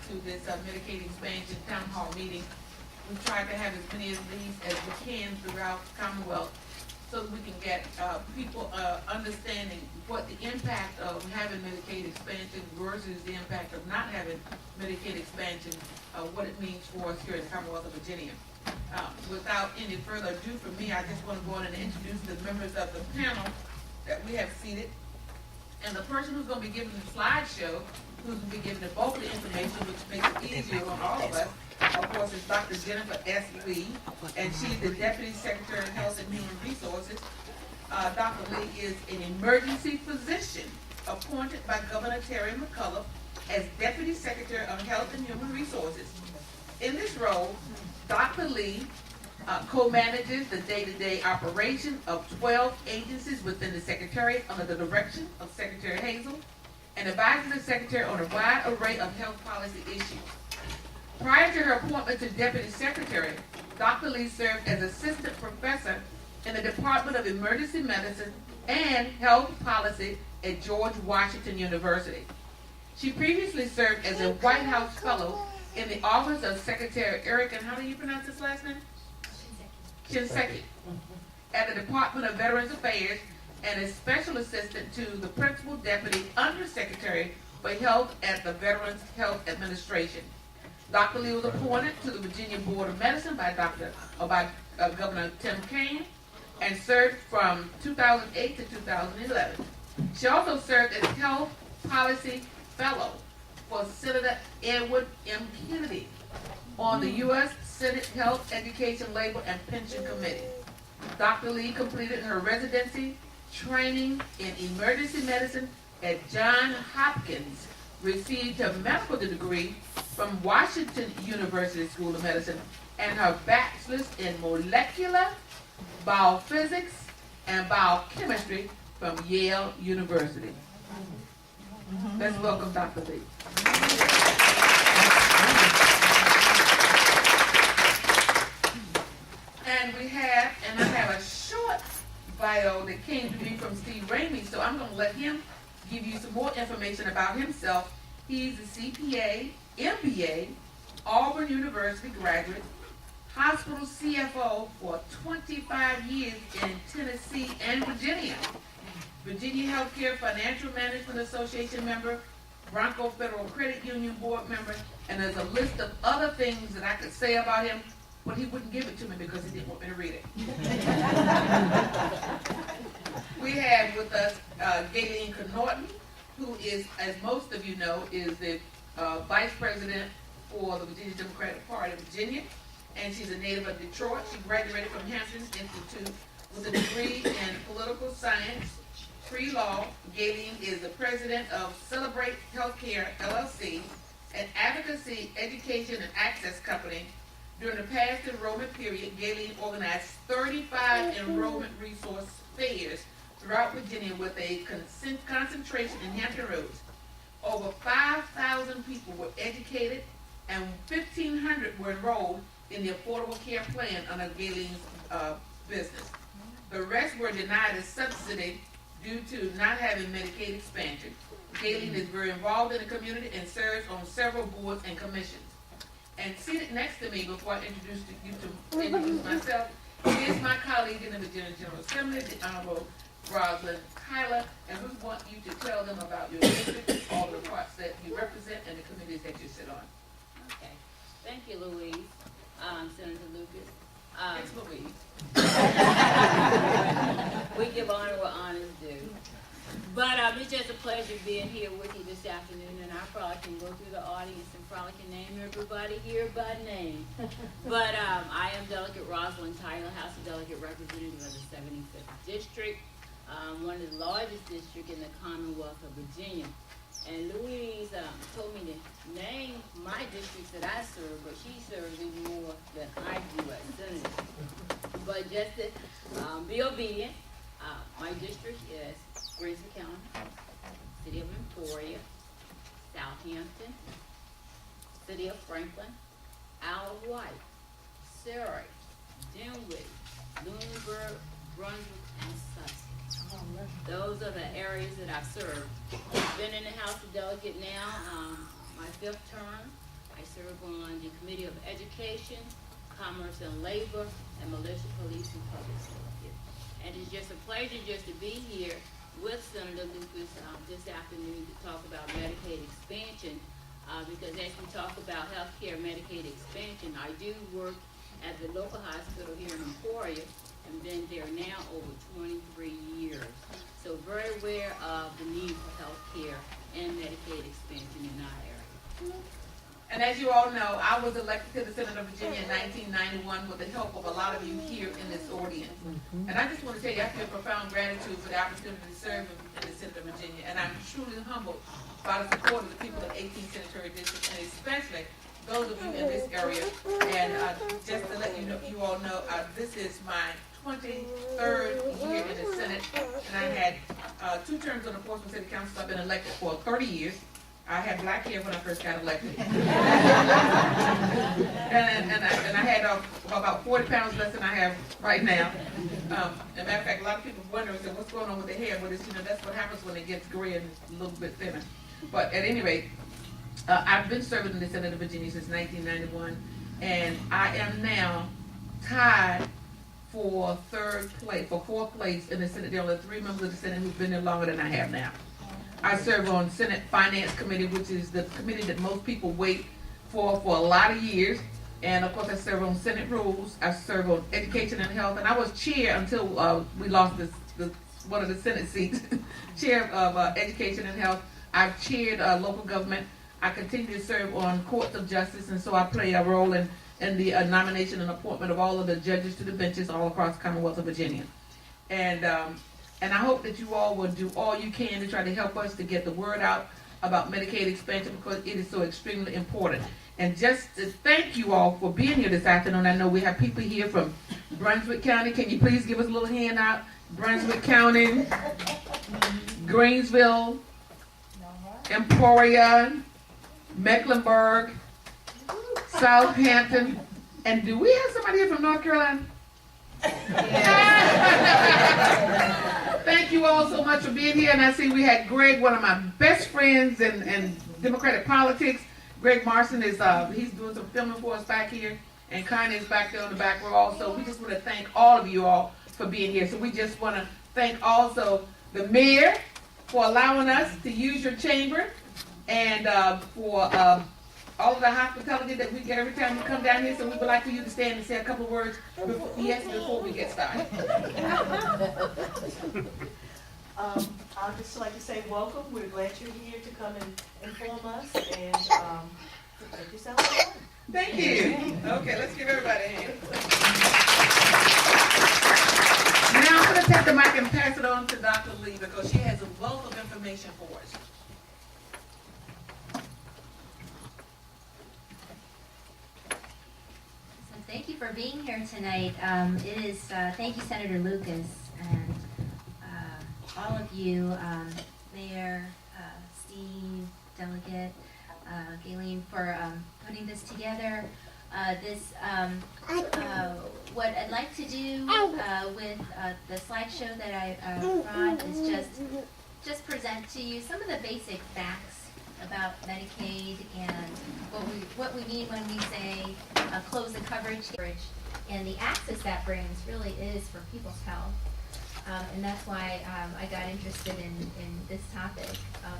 to this Medicaid expansion town hall meeting. We tried to have as many of these as we can throughout the Commonwealth so that we can get people understanding what the impact of having Medicaid expansion versus the impact of not having Medicaid expansion, what it means for us here in the Commonwealth of Virginia. Without any further ado from me, I just want to go on and introduce the members of the panel that we have seated. And the person who's going to be giving the slideshow, who's going to be giving the bulk of the information, which makes it easier on all of us, of course, is Dr. Jennifer S. Lee, and she's the Deputy Secretary of Health and Human Resources. Dr. Lee is an emergency physician appointed by Governor Terry McCullough as Deputy Secretary of Health and Human Resources. In this role, Dr. Lee co-manages the day-to-day operation of 12 agencies within the Secretariat under the direction of Secretary Hazel, and advises the Secretary on a wide array of health policy issues. Prior to her appointment to Deputy Secretary, Dr. Lee served as Assistant Professor in the Department of Emergency Medicine and Health Policy at George Washington University. She previously served as a White House Fellow in the Office of Secretary Eric, and how do you pronounce his last name? Shinseki, at the Department of Veterans Affairs, and a Special Assistant to the Principal Deputy Undersecretary for Health at the Veterans Health Administration. Dr. Lee was appointed to the Virginia Board of Medicine by Governor Tim Kaine and served from 2008 to 2011. She also served as Health Policy Fellow for Senator Edward M. Kennedy on the U.S. Senate Health, Education, Labor, and Pension Committee. Dr. Lee completed her residency training in emergency medicine at Johns Hopkins, received her medical degree from Washington University School of Medicine, and her bachelor's in molecular biophysics and biochemistry from Yale University. Let's welcome Dr. Lee. And I have a short bio that came to me from Steve Ramey, so I'm going to let him give you some more information about himself. He's a CPA, MBA, Auburn University graduate, hospital CFO for 25 years in Tennessee and Virginia, Virginia Healthcare Financial Management Association member, Bronco Federal Credit Union board member, and there's a list of other things that I could say about him, but he wouldn't give it to me because he didn't want me to read it. We have with us Gayleen Norton, who is, as most of you know, is the Vice President for the Virginia Democratic Party of Virginia, and she's a native of Detroit. She graduated from Hampton Institute with a degree in political science, pre-law. Gayleen is the president of Celebrate Healthcare, LLC, an advocacy, education, and access company. During the past enrollment period, Gayleen organized 35 enrollment resource fairs throughout Virginia with a concentration in Hampton Roads. Over 5,000 people were educated and 1,500 were enrolled in the Affordable Care Plan under Gayleen's business. The rest were denied a subsidy due to not having Medicaid expansion. Gayleen is very involved in the community and serves on several boards and commissions. And seated next to me, before I introduce myself, is my colleague in the Virginia General Assembly, the Honorable Rosalind Kyler, and we want you to tell them about your district, all the parts that you represent, and the committees that you sit on. Okay. Thank you, Louise. Senator Lucas. Thanks, Louise. We give honor where honor is due. But it's just a pleasure being here with you this afternoon, and I probably can go through the audience and probably can name everybody here by name. But I am Delegate Rosalind Tyler, House of Delegate Representative of the 75th District, one of the largest districts in the Commonwealth of Virginia. And Louise told me to name my districts that I serve, but she serves even more than I do as Senator. But just to be obedient, my district is Grayson County, City of Emporia, Southampton, City of Franklin, Isle of Wight, Surrey, Dinwiddie, Lunenburg, Brunswick, and Sussex. Those are the areas that I've served. I've been in the House of Delegate now, my 5th term. I serve on the Committee of Education, Commerce and Labor, and Militia, Police, and Public Safety. And it's just a pleasure just to be here with Senator Lucas this afternoon to talk about Medicaid expansion, because as we talk about healthcare Medicaid expansion, I do work at the local hospital here in Emporia, and been there now over 23 years. So very aware of the need for healthcare and Medicaid expansion in our area. And as you all know, I was elected to the Senate of Virginia in 1991 with the help of a lot of you here in this audience. And I just want to tell you, I feel profound gratitude for the opportunity to serve in the Senate of Virginia. And I'm truly humbled by the support of the people of the 18th Senatorial District, and especially those of you in this area. And just to let you know, you all know, this is my 23rd year in the Senate, and I had 2 terms on the Portsmouth City Council. So I've been elected for 30 years. I had black hair when I first got elected. and I had about 40 pounds less than I have right now. As a matter of fact, a lot of people wonder, say, what's going on with the hair? But it's, that's what happens when it gets gray and a little bit thinner. But at any rate, I've been serving in the Senate of Virginia since 1991, and I am now tied for fourth place in the Senate. There are only 3 members of the Senate who've been there longer than I have now. I serve on Senate Finance Committee, which is the committee that most people wait for a lot of years. And of course, I serve on Senate Rules. I serve on Education and Health, and I was chair until we lost one of the Senate seats, chair of Education and Health. I've chaired local government. I continue to serve on Courts of Justice, and so I play a role in the nomination and appointment of all of the judges to the benches all across the Commonwealth of Virginia. And I hope that you all will do all you can to try to help us to get the word out about Medicaid expansion, because it is so extremely important. And just to thank you all for being here this afternoon. I know we have people here from Brunswick County. Can you please give us a little hand out? Brunswick County, Greensville, Emporia, Mecklenburg, Southampton, and do we have somebody here from North Carolina? Thank you all so much for being here. And I see we had Greg, one of my best friends in Democratic politics. Greg Marson is he's doing some filming for us back here, and Connie is back there on the back row also. We just want to thank all of you all for being here. So we just want to thank also the mayor for allowing us to use your chamber, and for all of the hospitality that we get every time we come down here. So we would like for you to stand and say a couple of words before we get started. I'd just like to say welcome. We're glad you're here to come and inform us, and make yourself fun. Thank you. Okay, let's give everybody a hand. Now I'm going to take the mic and pass it on to Dr. Lee, because she has a wealth of information for us. Thank you for being here tonight. Thank you, Senator Lucas, and all of you, Mayor, Steve, Delegate, Galen, for putting this together. What I'd like to do with the slideshow that I brought is just present to you some of the basic facts about Medicaid and what we mean when we say close the coverage, and the access that brings really is for people's health. And that's why I got interested in this topic.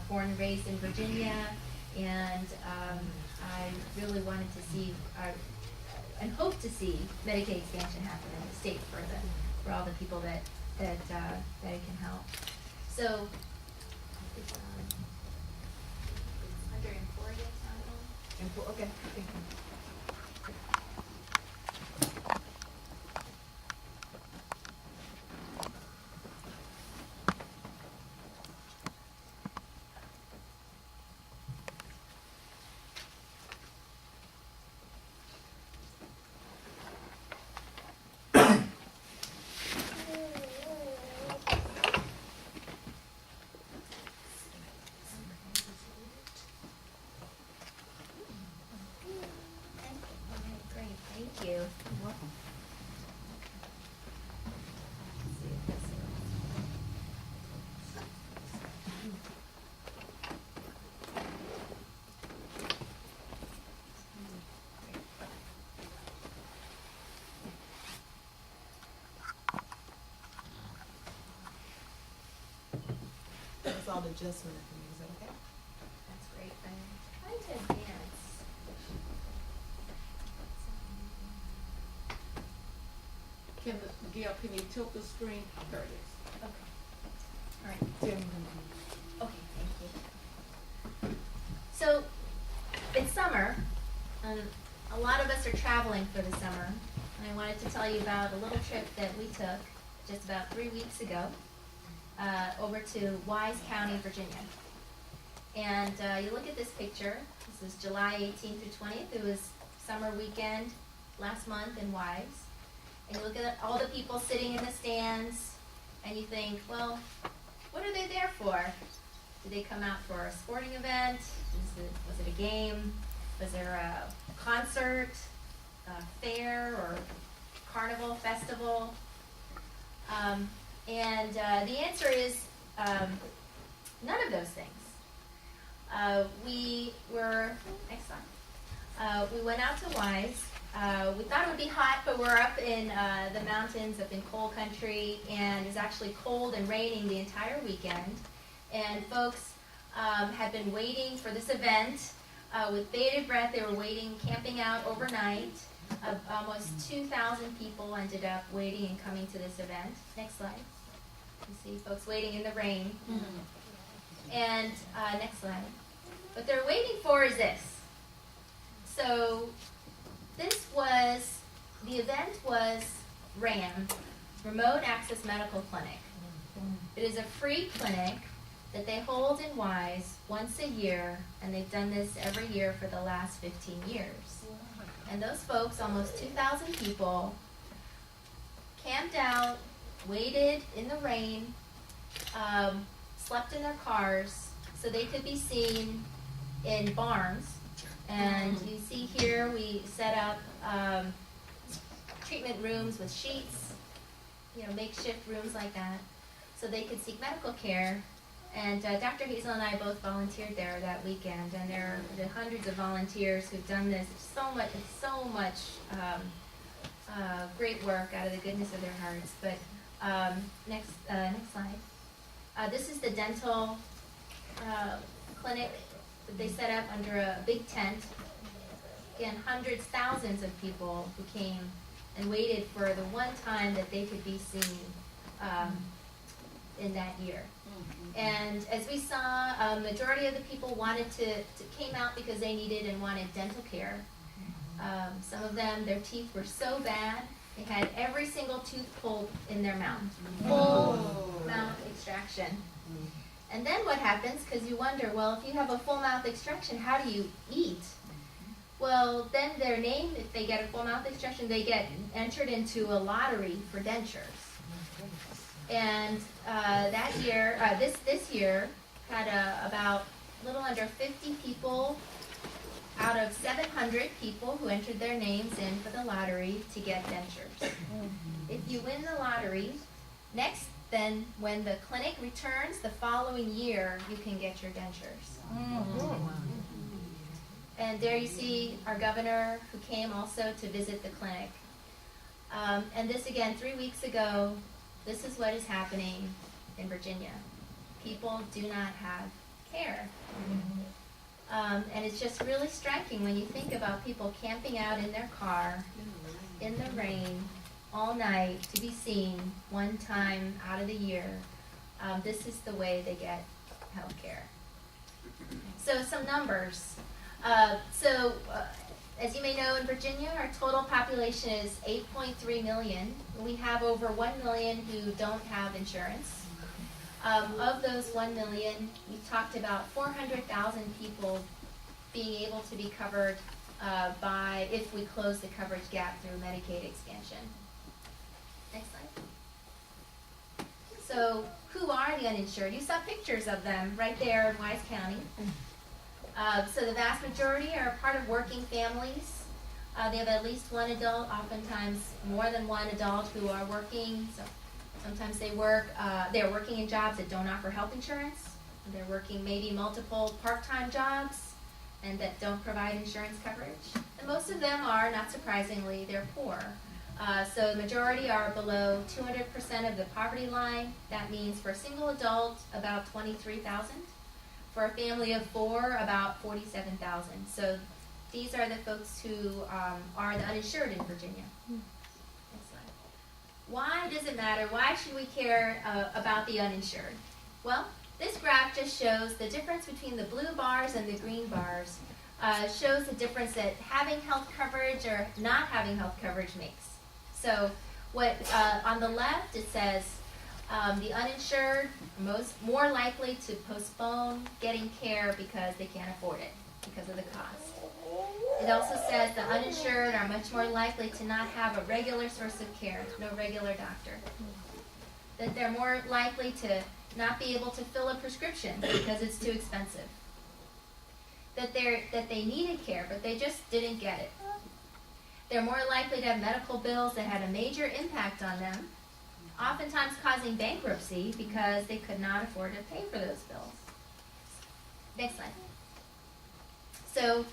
Born and raised in Virginia, and I really wanted to see and hope to see Medicaid expansion happen in the state for all the people that it can help. So it's under Emporia title. Okay. Thank you. That's all the adjustment for me, is that okay? That's great, Diane. Trying to advance. Gail, can you tilt the screen? There it is. Okay. All right. Tim. Okay, thank you. So, it's summer, and a lot of us are traveling for the summer. And I wanted to tell you about a little trip that we took just about 3 weeks ago over to Wise County, Virginia. And you look at this picture. This is July 18th through 20th. It was summer weekend last month in Wise. And you look at all the people sitting in the stands, and you think, well, what are they there for? Did they come out for a sporting event? Was it a game? Was there a concert, a fair, or carnival, festival? And the answer is none of those things. We were, next slide. We went out to Wise. We thought it would be hot, but we're up in the mountains, up in coal country, and it's actually cold and raining the entire weekend. And folks had been waiting for this event with bated breath. They were waiting, camping out overnight. Almost 2,000 people ended up waiting and coming to this event. Next slide. You see folks waiting in the rain. And next slide. What they're waiting for is this. So the event was RAM, Remote Access Medical Clinic. It is a free clinic that they hold in Wise once a year, and they've done this every year for the last 15 years. And those folks, almost 2,000 people, camped out, waited in the rain, slept in their cars so they could be seen in barns. And you see here we set up treatment rooms with sheets, makeshift rooms like that, so they could seek medical care. And Dr. Hazel and I both volunteered there that weekend, and there are hundreds of volunteers who've done this. So much great work out of the goodness of their hearts. But next slide. This is the dental clinic that they set up under a big tent. Again, hundreds, thousands of people who came and waited for the one time that they could be seen in that year. And as we saw, a majority of the people came out because they needed and wanted dental care. Some of them, their teeth were so bad, they had every single tooth pulled in their mouth. Full mouth extraction. And then what happens, because you wonder, well, if you have a full mouth extraction, how do you eat? Well, then their name, if they get a full mouth extraction, they get entered into a lottery for dentures. And that year, this year, had about a little under 50 people out of 700 people who entered their names in for the lottery to get dentures. If you win the lottery, then when the clinic returns the following year, you can get your dentures. And there you see our governor who came also to visit the clinic. And this again, 3 weeks ago, this is what is happening in Virginia. People do not have care. And it's just really striking when you think about people camping out in their car, in the rain, all night to be seen one time out of the year. This is the way they get health care. So some numbers. As you may know, in Virginia, our total population is 8.3 million. We have over 1 million who don't have insurance. Of those 1 million, we talked about 400,000 people being able to be covered if we close the coverage gap through Medicaid expansion. Next slide. So who are the uninsured? You saw pictures of them right there in Wise County. So the vast majority are part of working families. They have at least one adult, oftentimes more than one adult who are working. So sometimes they're working in jobs that don't offer health insurance. They're working maybe multiple part-time jobs and that don't provide insurance coverage. And most of them are, not surprisingly, they're poor. So the majority are below 200% of the poverty line. That means for a single adult, about 23,000. For a family of 4, about 47,000. So these are the folks who are the uninsured in Virginia. Next slide. Why does it matter? Why should we care about the uninsured? Well, this graph just shows the difference between the blue bars and the green bars. Shows the difference that having health coverage or not having health coverage makes. So what on the left it says the uninsured more likely to postpone getting care because they can't afford it because of the cost. It also says the uninsured are much more likely to not have a regular source of care, no regular doctor. That they're more likely to not be able to fill a prescription because it's too expensive. That they needed care, but they just didn't get it. They're more likely to have medical bills that had a major impact on them, oftentimes causing bankruptcy because they could not afford to pay for those bills. Next slide. So,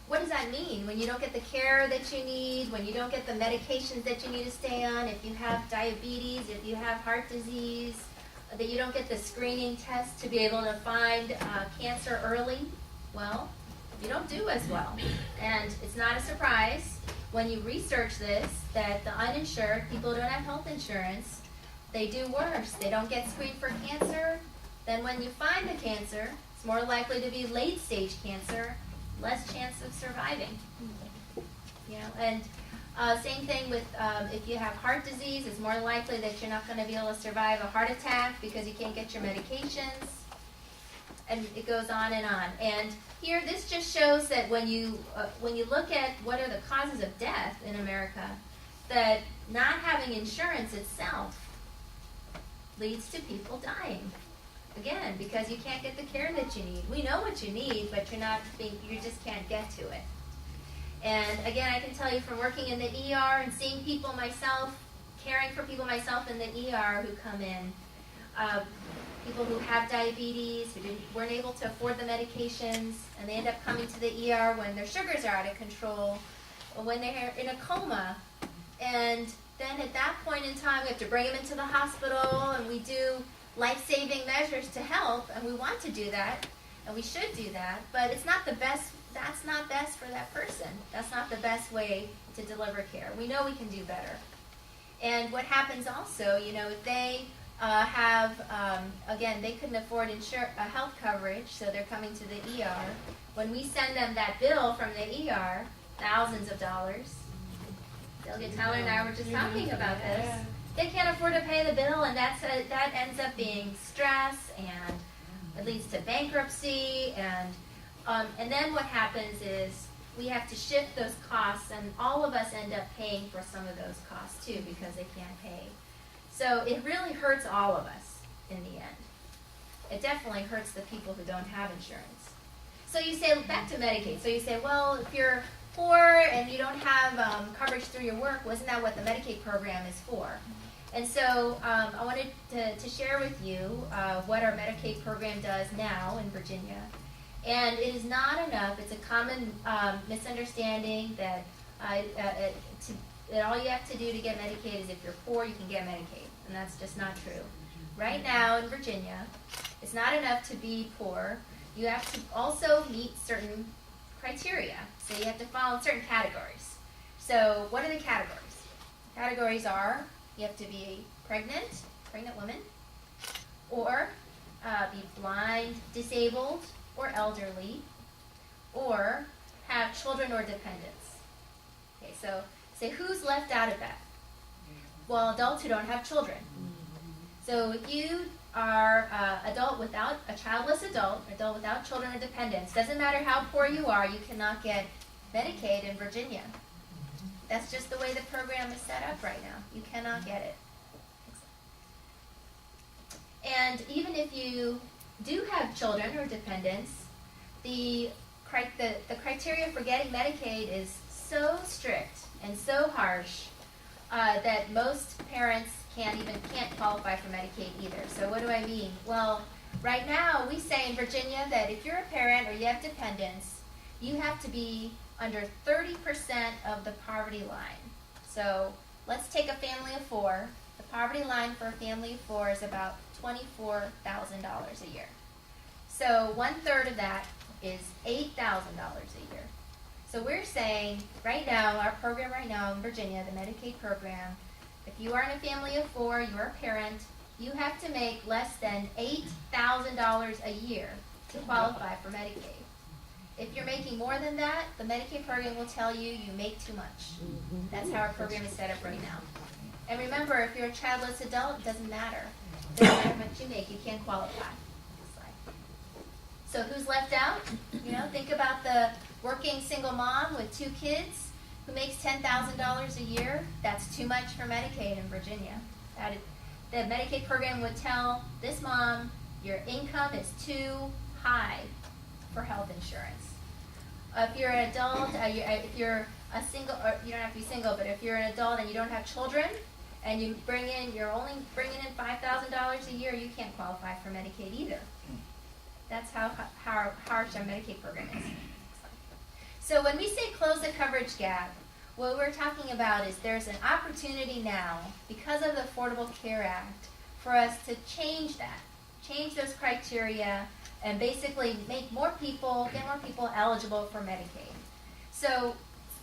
what does that mean? When you don't get the care that you need, when you don't get the medications that you need to stay on, if you have diabetes, if you have heart disease, that you don't get the screening test to be able to find cancer early, well, you don't do as well. And it's not a surprise when you research this that the uninsured, people who don't have health insurance, they do worse. They don't get screened for cancer. Then when you find the cancer, it's more likely to be late stage cancer, less chance of surviving. You know, and same thing with if you have heart disease, it's more likely that you're not going to be able to survive a heart attack because you can't get your medications. And it goes on and on. And here, this just shows that when you look at what are the causes of death in America, that not having insurance itself leads to people dying. Again, because you can't get the care that you need. We know what you need, but you just can't get to it. And again, I can tell you from working in the ER and seeing people myself, caring for people myself in the ER who come in, people who have diabetes, who weren't able to afford the medications, and they end up coming to the ER when their sugars are out of control, or when they're in a coma. And then at that point in time, we have to bring them into the hospital, and we do life-saving measures to help, and we want to do that, and we should do that, but it's not the best. That's not best for that person. That's not the best way to deliver care. We know we can do better. And what happens also, if they again, they couldn't afford health coverage, so they're coming to the ER. When we send them that bill from the ER, thousands of dollars, Tyler and I were just talking about this. They can't afford to pay the bill, and that ends up being stress, and it leads to bankruptcy, and then what happens is we have to shift those costs, and all of us end up paying for some of those costs too because they can't pay. So it really hurts all of us in the end. It definitely hurts the people who don't have insurance. So you say, back to Medicaid, so you say, well, if you're poor and you don't have coverage through your work, wasn't that what the Medicaid program is for? And so I wanted to share with you what our Medicaid program does now in Virginia. And it is not enough. It's a common misunderstanding that all you have to do to get Medicaid is if you're poor, you can get Medicaid. And that's just not true. Right now in Virginia, it's not enough to be poor. You have to also meet certain criteria. So you have to follow certain categories. So what are the categories? Categories are you have to be pregnant woman, or be blind, disabled, or elderly, or have children or dependents. Okay, so say who's left out of that? Well, adults who don't have children. So if you are a childless adult without children or dependents, doesn't matter how poor you are, you cannot get Medicaid in Virginia. That's just the way the program is set up right now. You cannot get it. And even if you do have children or dependents, the criteria for getting Medicaid is so strict and so harsh that most parents can't qualify for Medicaid either. So what do I mean? Well, right now we say in Virginia that if you're a parent or you have dependents, you have to be under 30% of the poverty line. So let's take a family of 4. The poverty line for a family of 4 is about $24,000 a year. So 1/3 of that is $8,000 a year. So we're saying right now, our program right now in Virginia, the Medicaid program, if you are in a family of 4, you're a parent, you have to make less than $8,000 a year to qualify for Medicaid. If you're making more than that, the Medicaid program will tell you you make too much. That's how our program is set up right now. And remember, if you're a childless adult, it doesn't matter. It doesn't matter how much you make, you can't qualify. So who's left out? You know, think about the working single mom with 2 kids who makes $10,000 a year. That's too much for Medicaid in Virginia. The Medicaid program would tell this mom, your income is too high for health insurance. If you're an adult, if you're a single, or you don't have to be single, but if you're an adult and you don't have children, and you're only bringing in $5,000 a year, you can't qualify for Medicaid either. That's how harsh our Medicaid program is. So when we say close the coverage gap, what we're talking about is there's an opportunity now, because of the Affordable Care Act, for us to change that, change those criteria, and basically get more people eligible for Medicaid. So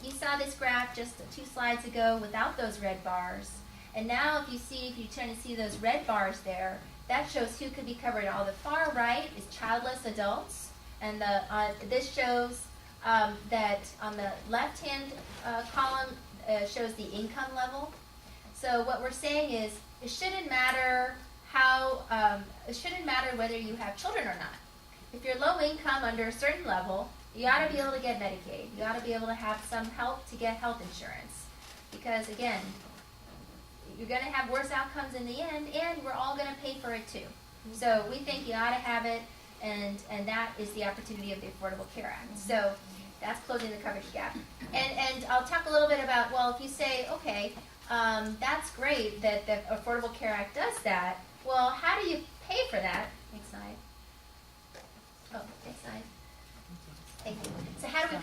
you saw this graph just 2 slides ago without those red bars. And now if you turn to see those red bars there, that shows who could be covered. On the far right is childless adults, and this shows that on the left-hand column shows the income level. So what we're saying is it shouldn't matter whether you have children or not. If you're low income under a certain level, you ought to be able to get Medicaid. You ought to be able to have some help to get health insurance, because again, you're going to have worse outcomes in the end, and we're all going to pay for it too. So we think you ought to have it, and that is the opportunity of the Affordable Care Act. So that's closing the coverage gap. And I'll talk a little bit about, well, if you say, okay, that's great that the Affordable Care Act does that, well, how do you pay for that? Next slide. Oh, next slide. Thank you. So how do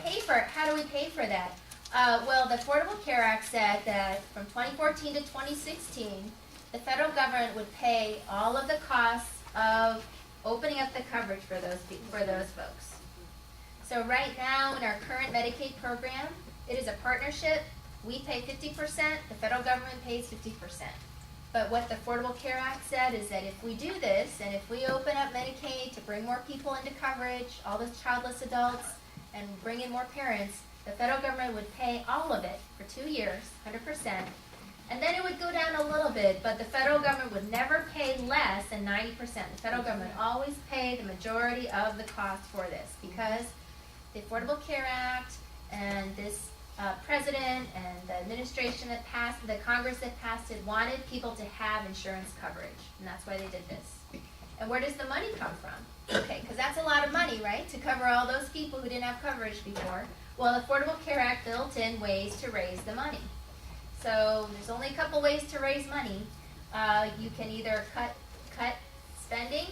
we pay for that? Well, the Affordable Care Act said that from 2014 to 2016, the federal government would pay all of the costs of opening up the coverage for those folks. So right now in our current Medicaid program, it is a partnership. We pay 50%, the federal government pays 50%. But what the Affordable Care Act said is that if we do this, and if we open up Medicaid to bring more people into coverage, all those childless adults, and bring in more parents, the federal government would pay all of it for 2 years, 100%. And then it would go down a little bit, but the federal government would never pay less than 90%. The federal government would always pay the majority of the cost for this, because the Affordable Care Act and this president and the administration that passed, the Congress that passed it, wanted people to have insurance coverage, and that's why they did this. And where does the money come from? Okay, because that's a lot of money, right, to cover all those people who didn't have coverage before. Well, the Affordable Care Act built in ways to raise the money. So there's only a couple ways to raise money. You can either cut spending,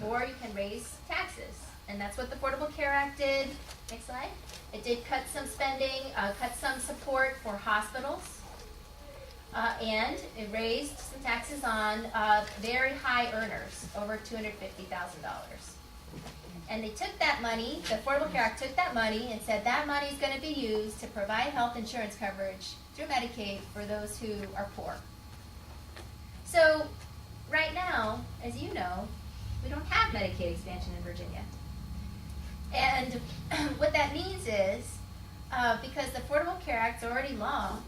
or you can raise taxes. And that's what the Affordable Care Act did. Next slide. It did cut some spending, cut some support for hospitals, and it raised some taxes on very high earners, over $250,000. And they took that money, the Affordable Care Act took that money and said that money is going to be used to provide health insurance coverage through Medicaid for those who are poor. So right now, as you know, we don't have Medicaid expansion in Virginia. And what that means is, because the Affordable Care Act is already law,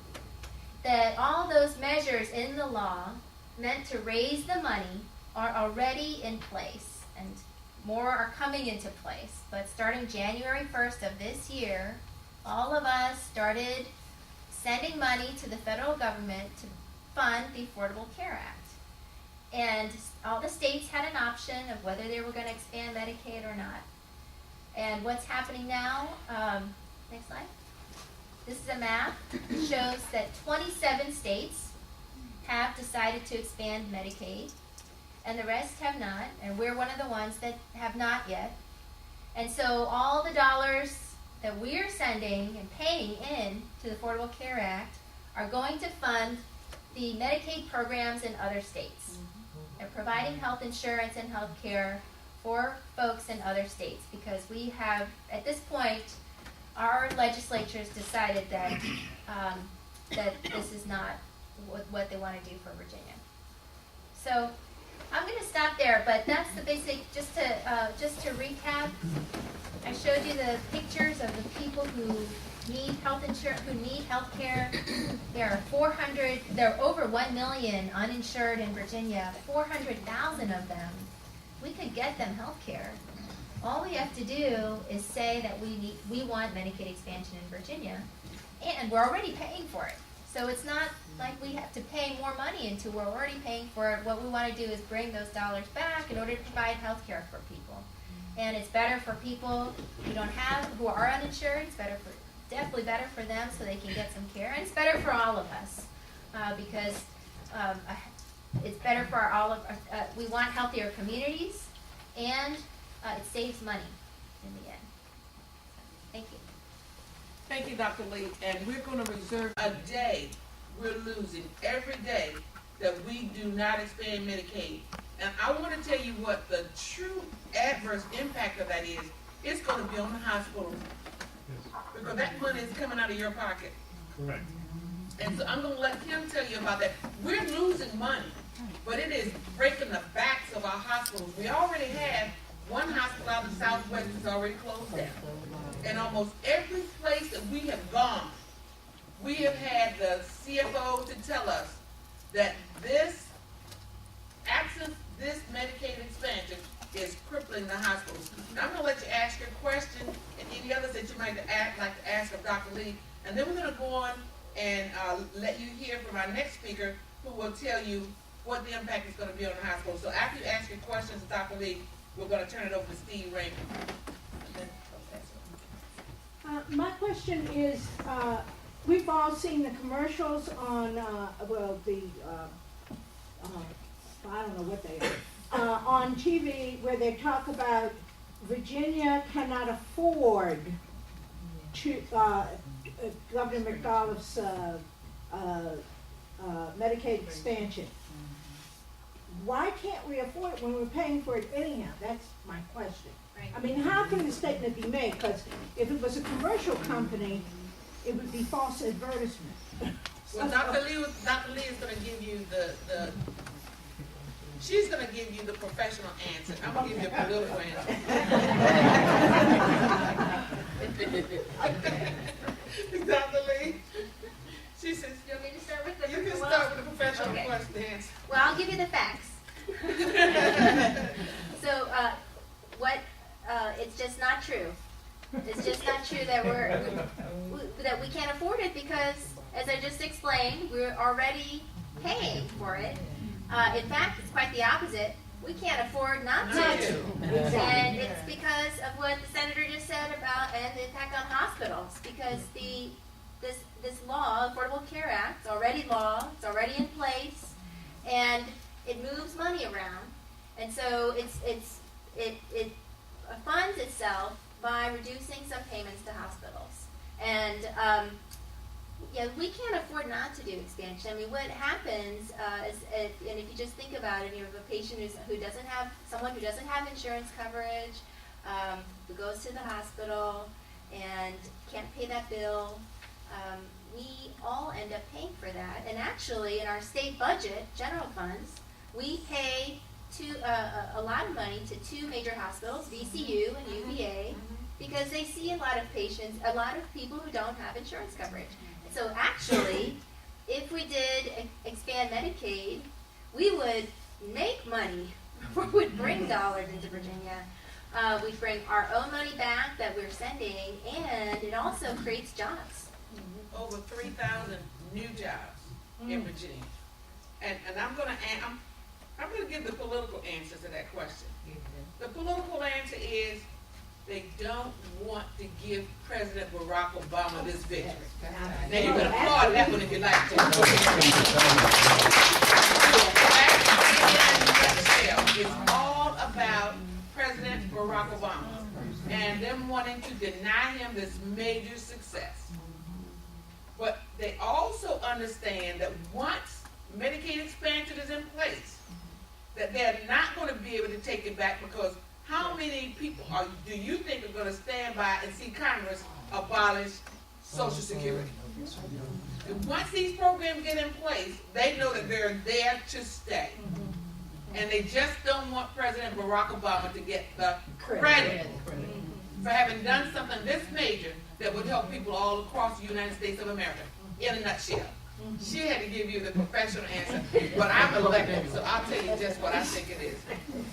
that all those measures in the law meant to raise the money are already in place, and more are coming into place. But starting January 1st of this year, all of us started sending money to the federal government to fund the Affordable Care Act. And all the states had an option of whether they were going to expand Medicaid or not. And what's happening now, next slide. This is a map that shows that 27 states have decided to expand Medicaid, and the rest have not, and we're one of the ones that have not yet. And so all the dollars that we're sending and paying in to the Affordable Care Act are going to fund the Medicaid programs in other states. They're providing health insurance and health care for folks in other states because we have, at this point, our legislatures decided that that this is not what they want to do for Virginia. So I'm going to stop there, but that's the basic. Just to recap, I showed you the pictures of the people who need health insurance, who need health care. There are over 1 million uninsured in Virginia. 400,000 of them, we could get them health care. All we have to do is say that we want Medicaid expansion in Virginia, and we're already paying for it. So it's not like we have to pay more money into it. We're already paying for it. What we want to do is bring those dollars back in order to provide health care for people. And it's better for people who are uninsured. It's definitely better for them so they can get some care. And it's better for all of us because it's better for all of us. We want healthier communities, and it saves money in the end. Thank you. Thank you, Dr. Lee, and we're going to reserve a day we're losing every day that we do not expand Medicaid. And I want to tell you what the true adverse impact of that is. It's going to be on the hospitals because that money is coming out of your pocket. Correct. And so I'm going to let him tell you about that. We're losing money, but it is breaking the backs of our hospitals. We already have one hospital out of the Southwest that's already closed down. And almost every place that we have gone, we have had the CFO to tell us that absent this Medicaid expansion is crippling the hospitals. Now I'm going to let you ask your question and any others that you might like to ask of Dr. Lee. And then we're going to go on and let you hear from our next speaker who will tell you what the impact is going to be on the hospital. So after you ask your questions of Dr. Lee, we're going to turn it over to Steve Raymond. My question is, we've all seen the commercials on, I don't know what they are, on TV where they talk about Virginia cannot afford to, Governor McAuliffe's Medicaid expansion. Why can't we afford it when we're paying for it anyhow? That's my question. Right. I mean, how can the statement be made? Because if it was a commercial company, it would be false advertisement. Well, Dr. Lee is going to give you she's going to give you the professional answer. I'm going to give you a political answer. Dr. Lee, she says, You want me to start with the you can start with the professional question. Well, I'll give you the facts. So, it's just not true. It's just not true that that we can't afford it because, as I just explained, we're already paying for it. In fact, it's quite the opposite. We can't afford not to. And it's because of what the senator just said about and the impact on hospitals. Because this law, Affordable Care Act, is already law. It's already in place, and it moves money around. And so it funds itself by reducing some payments to hospitals. And we can't afford not to do expansion. I mean, what happens and if you just think about it, you have a patient who doesn't have insurance coverage, who goes to the hospital and can't pay that bill. We all end up paying for that. And actually, in our state budget, general funds, we pay a lot of money to two major hospitals, VCU and UVA, because they see a lot of people who don't have insurance coverage. And so actually, if we did expand Medicaid, we would make money, we would bring dollars into Virginia. We'd bring our own money back that we're sending, and it also creates jobs. Over 3,000 new jobs in Virginia. And I'm going to give the political answer to that question. The political answer is they don't want to give President Barack Obama this victory. Now you can applaud that one if you like to. It's all about President Barack Obama and them wanting to deny him this major success. But they also understand that once Medicaid expansion is in place, that they're not gonna be able to take it back, because how many people do you think are gonna stand by and see Congress abolish Social Security? And once these programs get in place, they know that they're there to stay. And they just don't want President Barack Obama to get the credit for having done something this major that would help people all across the United States of America, in a nutshell. She had to give you the professional answer, but I'm elected, so I'll tell you just what I think it is.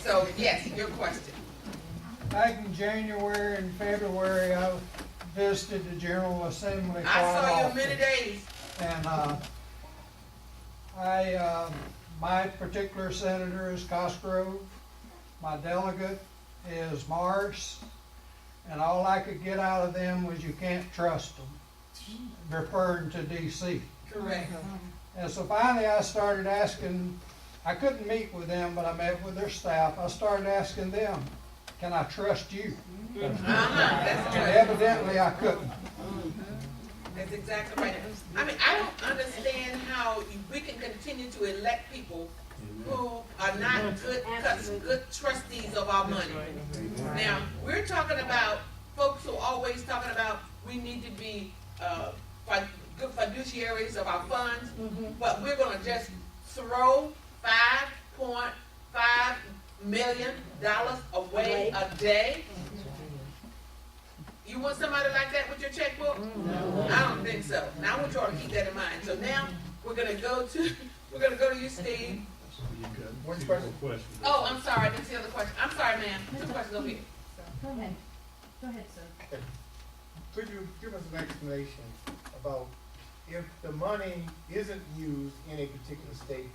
So, yes, your question. Back in January and February, I visited the General Assembly. I saw you often. many days. And my particular senator is Cosgrove. My delegate is Morris. And all I could get out of them was you can't trust them, referring to D.C. Correct. And so finally I started asking, I couldn't meet with them, but I met with their staff. I started asking them, can I trust you? That's And right. evidently I couldn't. That's exactly right. I mean, I don't understand how we can continue to elect people who are not good trustees of our money. Now, we're talking about folks who are always talking about we need to be good fiduciaries of our funds, but we're gonna just throw $5.5 million away a day. You want somebody like that with your checkbook? No. I don't think so. Now I want y'all to keep that in mind. So now we're gonna go to you, Steve. One question. Oh, I'm sorry, I didn't see the other question. I'm sorry, ma'am. Two questions over here. Go ahead. Go ahead, sir. Could you give us an explanation about if the money isn't used in a particular state,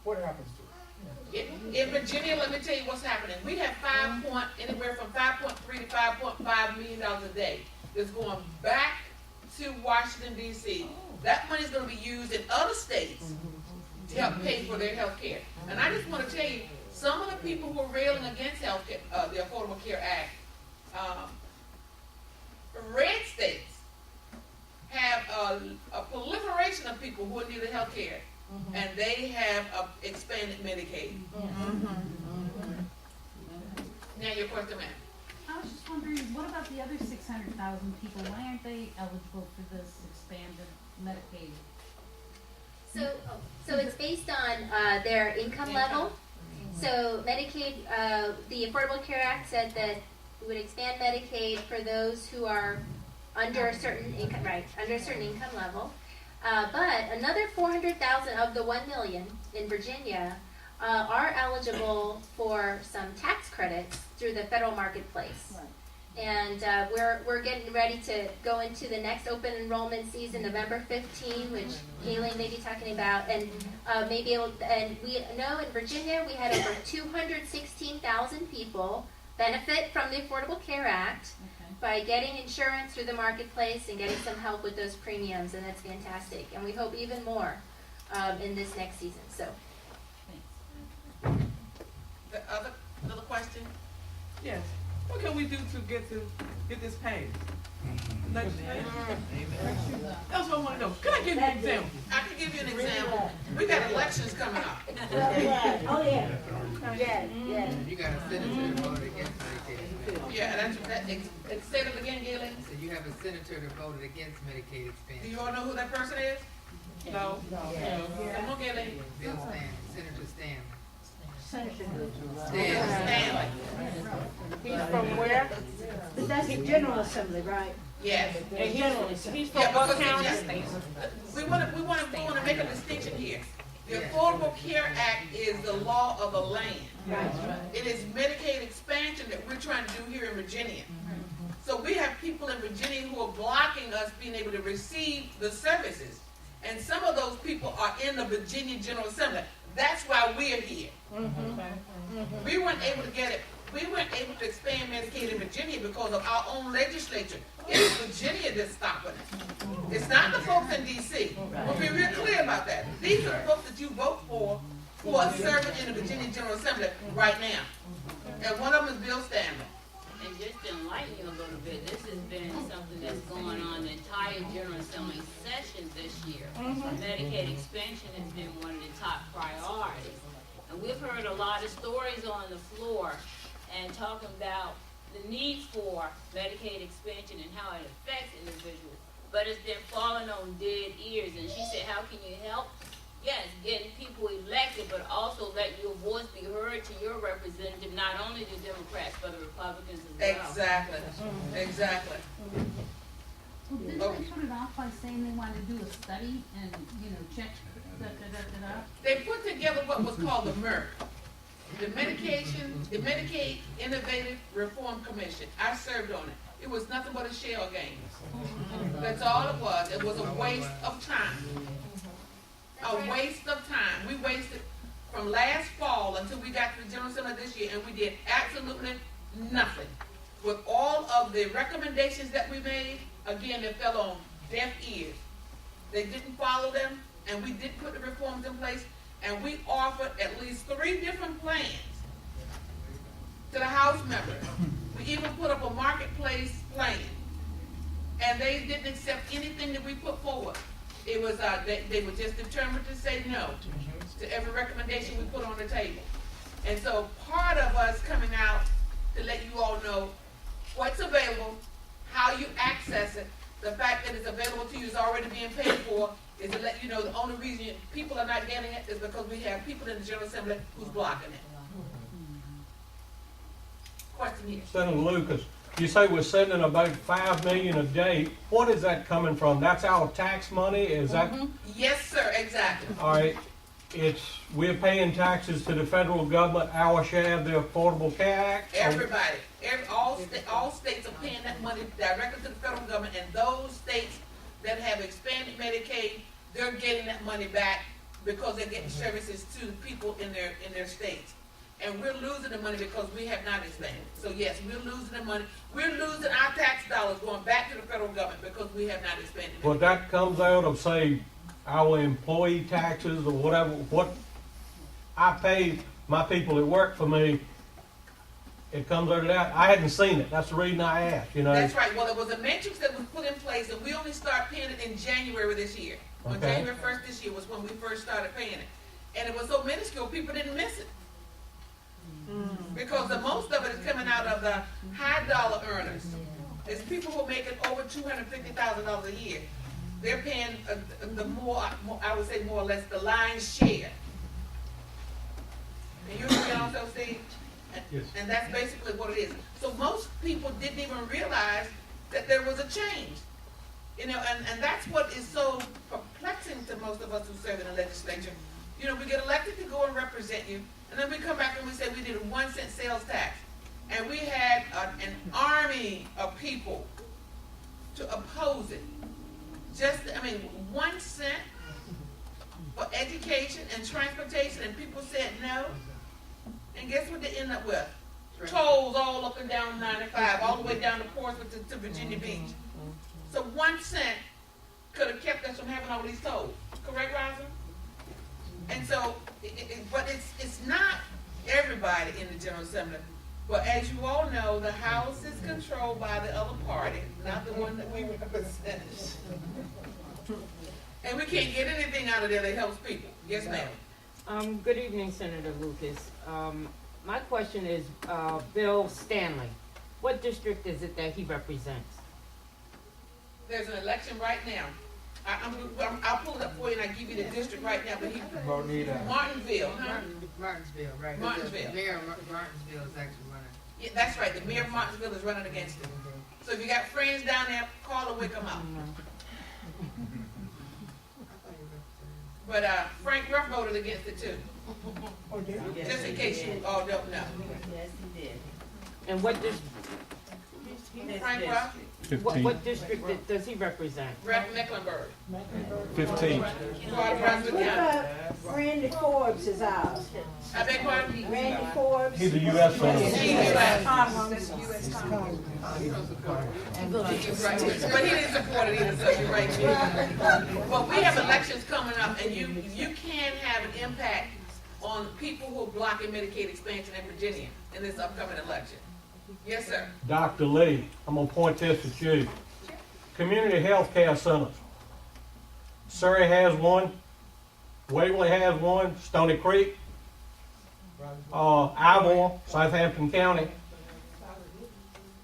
what happens to it? In Virginia, let me tell you what's happening. We have anywhere from 5.3 to 5.5 million dollars a day that's going back to Washington D.C. That money is going to be used in other states to help pay for their health care. And I just want to tell you, some of the people who are railing against health care, the Affordable Care Act, red states have a proliferation of people who need health care. And they have expanded Medicaid. Now your question, ma'am. I was just wondering, what about the other 600,000 people? Why aren't they eligible for this expanded Medicaid? So it's based on their income level. So Medicaid, the Affordable Care Act said that we would expand Medicaid for those who are under a certain income, under a certain income level. But another 400,000 of the 1 million in Virginia are eligible for some tax credits through the federal marketplace. Right. And we're getting ready to go into the next open enrollment season, November 15, which Galen may be talking about, and and we know in Virginia we had over 216,000 people benefit from the Affordable Care Act by getting insurance through the marketplace and getting some help with those premiums, and that's fantastic. And we hope even more in this next season. So, The other question? Yes. What can we do to get this paid? Legislation? That's what I want to know. Can I give you an example? I can give you an example. We got elections coming up. Oh, yeah. Yeah. You got a senator that voted against Medicaid. Yeah, say it again, Galen. So you have a senator that voted against Medicaid Do expansion. you all know who that person is? No. Come on, Galen. Bill Stanley, Senator Stanley. Stanley. He's from where? That's the General Assembly, right? Yes. He's from Yeah, what because county? we want to make a distinction here. The Affordable Care Act is the law of the land. It is Medicaid expansion that we're trying to do here in Virginia. So we have people in Virginia who are blocking us being able to receive the services. And some of those people are in the Virginia General Assembly. That's why we're here. We weren't able to get it. We weren't able to expand Medicaid in Virginia because of our own legislature. It's Virginia that's stopping it. It's not the folks in D.C. We'll be real clear about that. These are the folks that you vote for who are serving in the Virginia General Assembly right now. And one of them is Bill Stanley. And just to enlighten you a little bit, this has been something that's going on the entire entire General Assembly session this year. Medicaid expansion has been one of the top priorities. And we've heard a lot of stories on the floor and talking about the need for Medicaid expansion and how it affects individuals. But it's been falling on dead ears. And she said, how can you help? Yes, getting people elected, but also let your voice be heard to your representative, not only the Democrats, but the Republicans as well. Exactly, exactly. Well, didn't they put it off by saying they wanted to do a study and, check da-da-da-da-da? They put together what was called the MERC, the Medicaid Innovative Reform Commission. I served on it. It was nothing but a shell game. That's all it was. It was a waste of time. A waste of time. We wasted from last fall until we got to the General Assembly this year, and we did absolutely nothing. With all of the recommendations that we made, again, they fell on deaf ears. They didn't follow them, and we did put the reforms in place, and we offered at least 3 different plans to the House members. We even put up a marketplace plan, and they didn't accept anything that we put forward. It was, they were just determined to say no to every recommendation we put on the table. And so part of us coming out to let you all know what's available, how you access it, the fact that it's available to you is already being paid for, is to let you know the only reason people are not getting it is because we have people in the General Assembly who's blocking it. Question here. Senator Lucas, you say we're sending about $5 million a day. What is that coming from? That's our tax money? Is that? Yes, sir, exactly. All right. We're paying taxes to the federal government, our share of the Affordable Care Act? Everybody, all states are paying that money directly to the federal government, and those states that have expanded Medicaid, they're getting that money back because they're getting services to people in their states. And we're losing the money because we have not expanded. So yes, we're losing the money. We're losing our tax dollars going back to the federal government because we have not expanded. Well, that comes out of, say, our employee taxes or whatever. What I pay my people that work for me, it comes out of that. I hadn't seen it. That's the reason I asked, That's right. Well, it was a matrix that was put in place, and we only started paying it in January this year. On Okay. January 1st this year was when we first started paying it. And it was so minuscule, people didn't miss it. Because the most of it is coming out of the high dollar earners. It's people who are making over $250,000 a year. They're paying the more, I would say more or less, the lion's share. And you can also see, Yes. and that's basically what it is. So most people didn't even realize that there was a change. And that's what is so perplexing to most of us who serve in the legislature. We get elected to go and represent you, and then we come back and we say we did a 1-cent sales tax. And we had an army of people to oppose it. 1 cent for education and transportation, and people said no. And guess what they end up with? Tolls all up and down 95, all the way down to Portsmouth to Virginia Beach. So 1 cent could have kept us from having all these tolls. Correct, Rosa? And so, but it's not everybody in the General Assembly. But as you all know, the House is controlled by the other party, not the one that we represent. And we can't get anything out of there that helps people. Yes, ma'am. Good evening, Senator Lucas. My question is, Bill Stanley, what district is it that he represents? There's an election right now. I'll pull it up for you and I'll give you the district right now, but Martinsville, huh? Martinsville, right. Martinsville. The mayor of Martinsville is actually running. Yeah, that's right, the mayor of Martinsville is running against him. So if you got friends down there, call and wake them up. But Frank Ruff voted against it too. Just in case you all don't know. Yes, he did. And what district? Frank Ruff, What district does he represent? Rep Mecklenburg. 15. Part of Brunswick What County. about Randy Forbes is ours? I beg pardon? Randy Forbes? He's a U.S. senator. But he didn't support it either, so you're right. But we have elections coming up, and you can have an impact on people who are blocking Medicaid expansion in Virginia in this upcoming election. Yes, sir. Dr. Lee, I'm going to point this at you. community health care centers. Surrey has one, Waverly has one, Stony Creek, Ivor, Southampton County.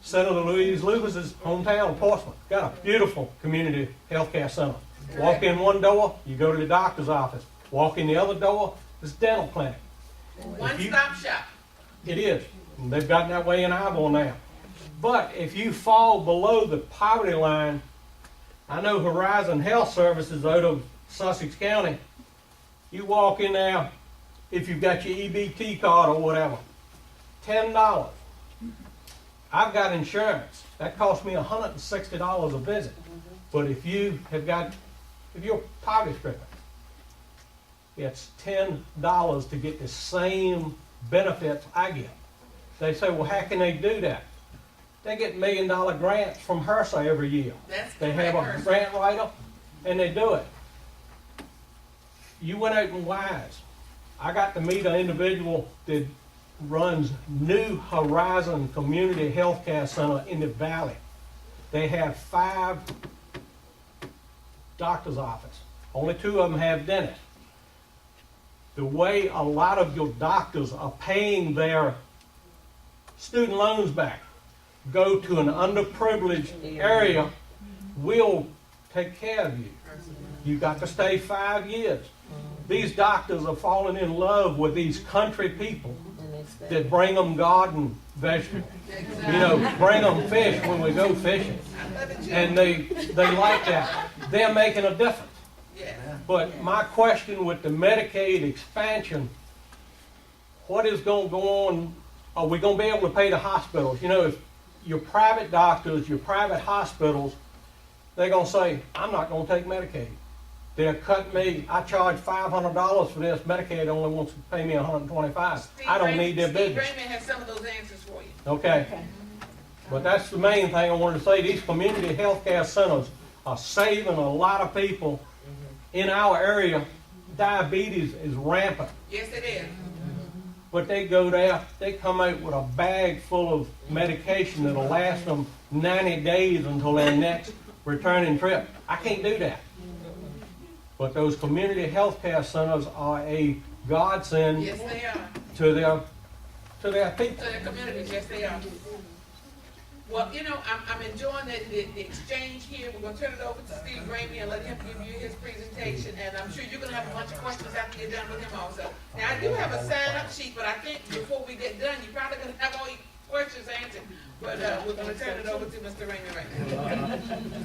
Senator Louise Lewis's hometown, Portsmouth, got a beautiful community health care center. Walk in one door, you go to the doctor's office. Walk in the other door, it's dental clinic. One-stop shop. It is. And they've gotten that way in Ivor now. But if you fall below the poverty line, I know Horizon Health Services out of Sussex County, you walk in there, if you've got your EBT card or whatever, $10. I've got insurance. That costs me $160 a visit. But if you're poverty stricken, it's $10 to get the same benefits I get. They say, well, how can they do that? They get $1 million grants from HRSA every year. They have a grant writer, and they do it. You went out and Wise. I got to meet an individual that runs New Horizon Community Health Care Center in the Valley. They have 5 doctor's offices. Only 2 of them have dentists. The way a lot of your doctors are paying their student loans back, go to an underprivileged area, we'll take care of you. You got to stay 5 years. These doctors are falling in love with these country people that bring them garden vegetables. You know, bring them fish when we go fishing. And they like that. They're making a difference. But my question with the Medicaid expansion, what is going to go on? Are we going to be able to pay the hospitals? You know, if your private doctors, your private hospitals, they're going to say, I'm not going to take Medicaid. They're cutting me. I charge $500 for this. Medicaid only wants to pay me $125. I don't need their business. Steve Raymond has some of those answers for you. Okay. But that's the main thing I wanted to say. These community health care centers are saving a lot of people in our area. Diabetes is rampant. Yes, it is. But they go there, they come out with a bag full of medication that'll last them 90 days until their next returning trip. I can't do that. But those community health care centers are a godsend Yes, they are. to their people. To their communities, yes, they are. Well, you know, I'm enjoying the exchange here. We're going to turn it over to Steve Ramey and let him give you his presentation. And I'm sure you're going to have a bunch of questions after you're done with him also. Now, I do have a sign-up sheet, but I think before we get done, you're probably going to have all your questions answered. But we're going to turn it over to Mr. Ramey right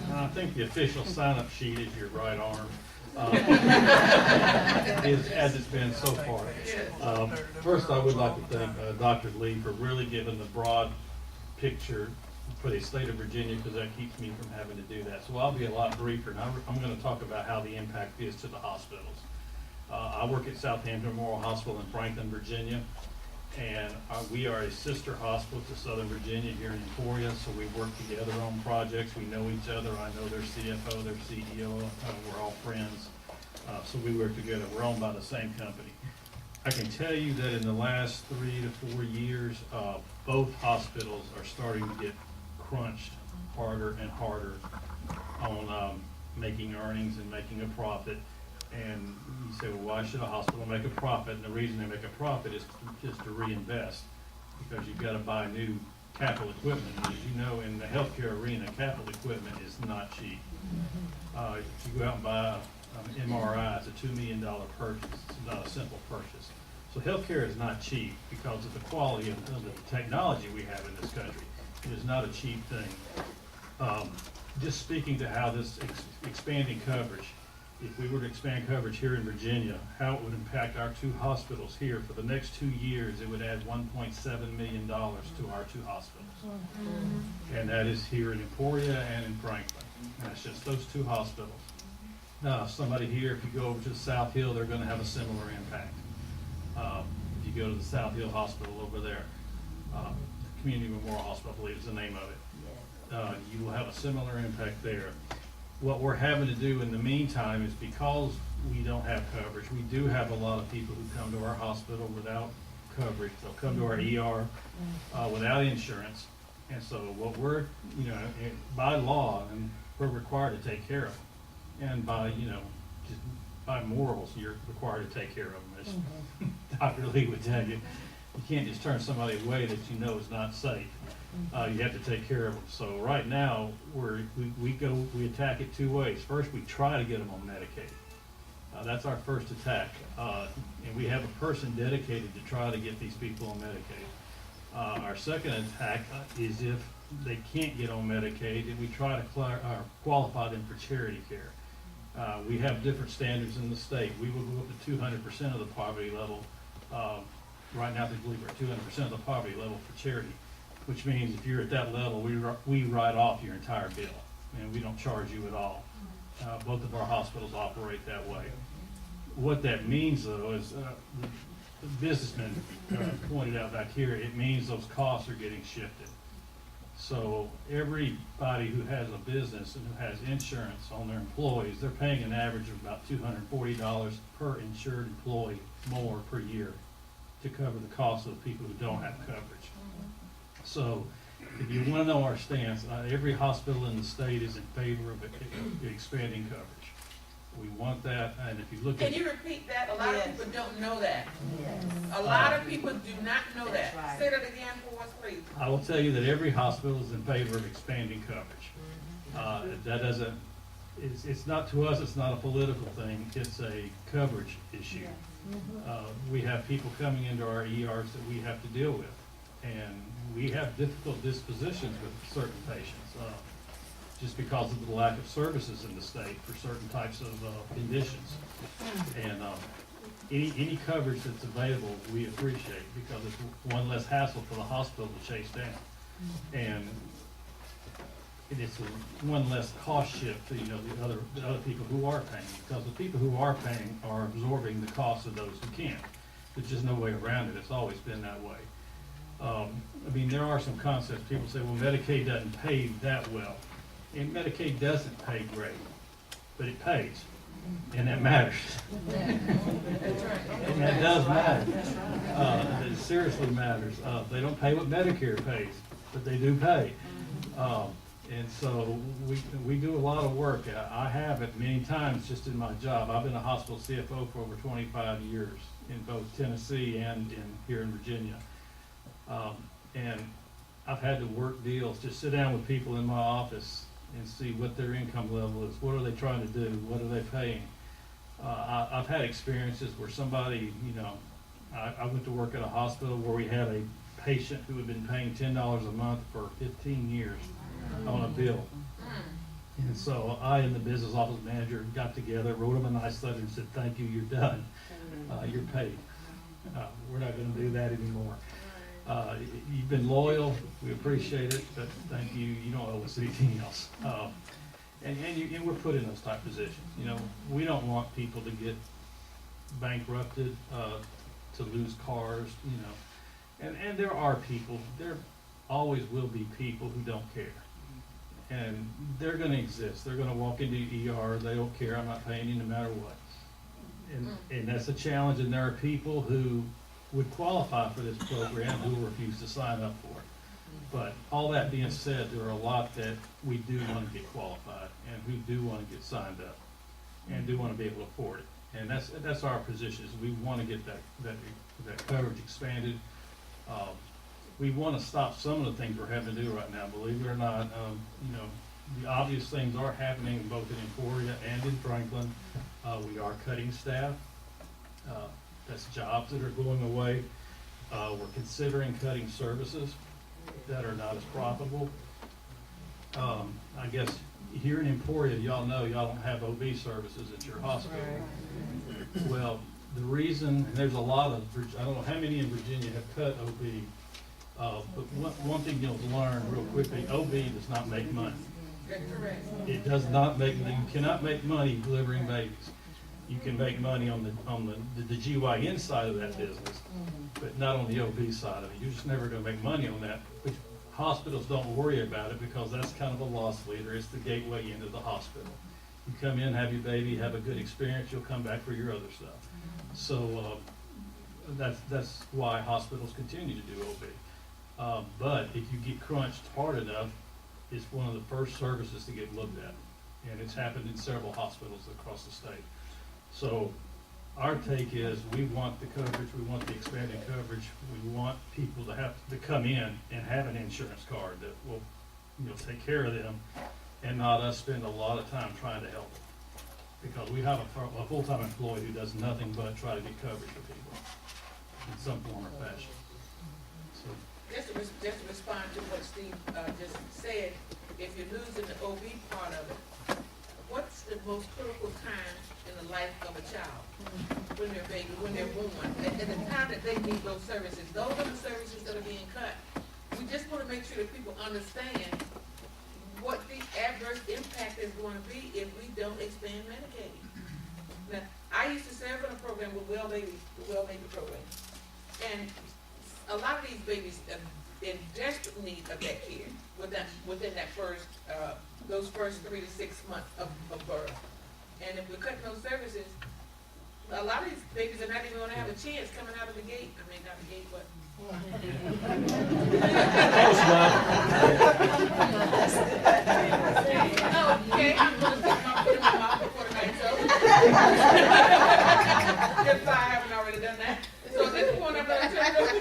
now. I think the official sign-up sheet is your right arm. As it's been so far. First, I would like to thank Dr. Lee for really giving the broad picture for the state of Virginia, because that keeps me from having to do that. So I'll be a lot briefer, and I'm going to talk about how the impact is to the hospitals. I work at Southampton Memorial Hospital in Franklin, Virginia, and we are a sister hospital to Southern Virginia here in Emporia, so we work together on projects. We know each other. I know their CFO, their CEO. We're all friends, so we work together. We're owned by the same company. I can tell you that in the last 3 to 4 years, both hospitals are starting to get crunched harder and harder on making earnings and making a profit. And you say, well, why should a hospital make a profit? And the reason they make a profit is to reinvest, because you've got to buy new capital equipment. And as you know, in the healthcare arena, capital equipment is not cheap. If you go out and buy an MRI, it's a $2 million purchase. It's not a simple purchase. So healthcare is not cheap because of the quality of the technology we have in this country. It is not a cheap thing. Just speaking to how this expanding coverage, if we were to expand coverage here in Virginia, how it would impact our 2 hospitals here for the next 2 years, it would add $1.7 million to our 2 hospitals. And that is here in Emporia and in Franklin. And that's just those 2 hospitals. Now, somebody here, if you go over to the South Hill, they're going to have a similar impact. If you go to the South Hill Hospital over there, Community Memorial Hospital, I believe is the name of it, you will have a similar impact there. What we're having to do in the meantime is, because we don't have coverage, we do have a lot of people who come to our hospital without coverage. They'll come to our ER without insurance. And so what we're, by law, and we're required to take care of them. And by, you know, just by morals, you're required to take care of them. As Dr. Lee would tell you, you can't just turn somebody away that you know is not safe. You have to take care of them. So right now, we attack it two ways. First, we try to get them on Medicaid. That's our first attack. And we have a person dedicated to try to get these people on Medicaid. Our second attack is if they can't get on Medicaid, and we try to qualify them for charity care. We have different standards in the state. We will go up to 200% of the poverty level. Right now, they believe we're at 200% of the poverty level for charity, which means if you're at that level, we write off your entire bill, and we don't charge you at all. Both of our hospitals operate that way. What that means, though, is the businessman pointed out back here, it means those costs are getting shifted. So everybody who has a business and who has insurance on their employees, they're paying an average of about $240 per insured employee more per year to cover the cost of the people who don't have coverage. So if you want to know our stance, every hospital in the state is in favor of expanding coverage. We want that, and if you look at... Can you repeat that? A lot of people don't know that. Yes. A lot of people do not know that. right. Say that again for us, please. I will tell you that every hospital is in favor of expanding coverage. That doesn't, it's not to us, it's not a political thing, it's a coverage issue. We have people coming into our ERs that we have to deal with, and we have difficult dispositions with certain patients, just because of the lack of services in the state for certain types of conditions. And any coverage that's available, we appreciate, because it's one less hassle for the hospital to chase down. And it's one less cost shift to, you know, the other people who are paying, because the people who are paying are absorbing the cost of those who can't. There's just no way around it. It's always been that way. I mean, there are some concepts. People say, well, Medicaid doesn't pay that well. And Medicaid doesn't pay great, but it pays, and that matters. And that does matter. It seriously matters. They don't pay what Medicare pays, but they do pay. And so we do a lot of work. I have it many times just in my job. I've been a hospital CFO for over 25 years in both Tennessee and here in Virginia. And I've had to work deals, just sit down with people in my office and see what their income level is. What are they trying to do? What are they paying? I've had experiences where somebody, you know, I went to work at a hospital where we had a patient who had been paying $10 a month for 15 years on a bill. And so I and the business office manager got together, wrote them a nice letter and said, thank you, you're done. You're paid. We're not going to do that anymore. You've been loyal, we appreciate it, but thank you, you don't owe us anything else. And we're put in those type positions. You know, we don't want people to get bankrupted, to lose cars, you know. And there are people, there always will be people who don't care. And they're gonna exist. They're gonna walk into ER, they don't care, I'm not paying you no matter what. And that's a challenge, and there are people who would qualify for this program who will refuse to sign up for it. But all that being said, there are a lot that we do want to get qualified and who do want to get signed up and do want to be able to afford it. And that's our position, is we want to get that coverage expanded. We want to stop some of the things we're having to do right now, believe it or not. You know, the obvious things are happening both in Emporia and in Franklin. We are cutting staff. That's jobs that are going away. We're considering cutting services that are not as profitable. I guess here in Emporia, y'all know y'all don't have OB services at your hospital. Well, the reason, and there's a lot of, I don't know how many in Virginia have cut OB, but one thing you'll learn real quickly, OB does not make money. It does not make, you cannot make money delivering babies. You can make money on the GYN side of that business, but not on the OB side of it. You're just never going to make money on that. But hospitals don't worry about it because that's kind of a loss leader. It's the gateway into the hospital. You come in, have your baby, have a good experience, you'll come back for your other stuff. So that's why hospitals continue to do OB. But if you get crunched hard enough, it's one of the first services to get looked at. and it's happened in several hospitals across the state. So our take is we want the coverage, we want the expanded coverage, we want people to have to come in and have an insurance card that will, you know, take care of them and not us spend a lot of time trying to help them. Because we have a full-time employee who does nothing but try to get coverage for people in some form or fashion. So, Just to respond to what Steve, just said, if you're losing the OB part of it, what's the most critical time in the life of a child? When they're baby, when they're born, at the time that they need those services, those are the services that are being cut. We just wanna make sure that people understand what the adverse impact is going to be if we don't expand Medicaid. Now, I used to serve in a program with the Well Baby program, and a lot of these babies are in desperate need of that care within that first, those first 3 to 6 months of birth. And if we're cutting those services, a lot of these babies are not even going to have a chance coming out of the gate. I mean, not the gate, but. Okay, I'm gonna put my mouth before the night's over. Just I haven't already done that. So at this point, I'm gonna turn it over to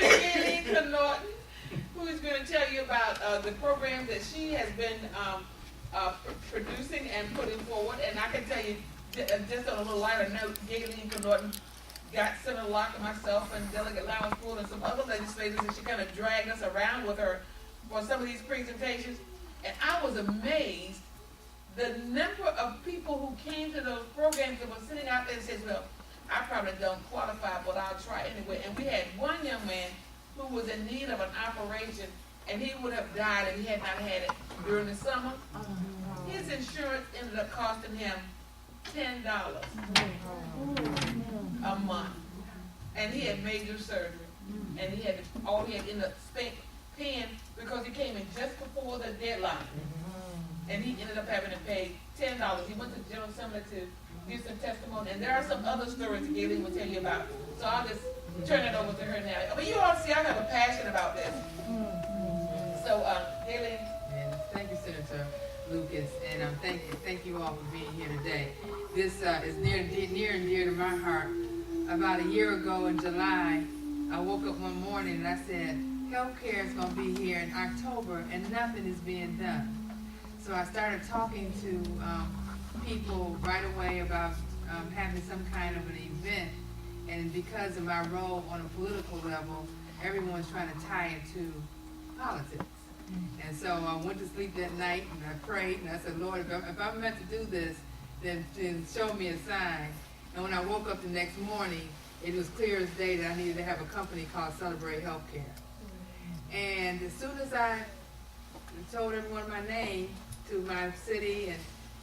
Gayleen Norton, who is gonna tell you about the program that she has been producing and putting forward. And I can tell you, just on a little lighter note, Gayleen Norton got Senator Locke and myself and Delegate Lowell Poole and some other legislators, and she kind of dragged us around with her for some of these presentations. And I was amazed the number of people who came to those programs and were sitting out there and said, well, I probably don't qualify, but I'll try anyway. And we had one young man who was in need of an operation, and he would have died if he had not had it during the summer. His insurance ended up costing him $10 a month, and he had major surgery, and he had all he had ended up paying because he came in just before the deadline, and he ended up having to pay $10. He went to the General Assembly to give some testimony, and there are some other stories that Gayleen will tell you about. So I'll just turn it over to her now. I mean, you all see I have a passion about this. So, Gayleen. And thank you, Senator Lucas, and thank you all for being here today. This is near and dear to my heart. About a year ago in July, I woke up one morning and I said, healthcare is going to be here in October and nothing is being done. So I started talking to people right away about having some kind of an event, and because of my role on a political level, everyone's trying to tie it to politics. And so I went to sleep that night and I prayed and I said, Lord, if I'm meant to do this, then show me a sign. And when I woke up the next morning, it was clear as day that I needed to have a company called Celebrate Healthcare. And as soon as I told everyone my name to my city and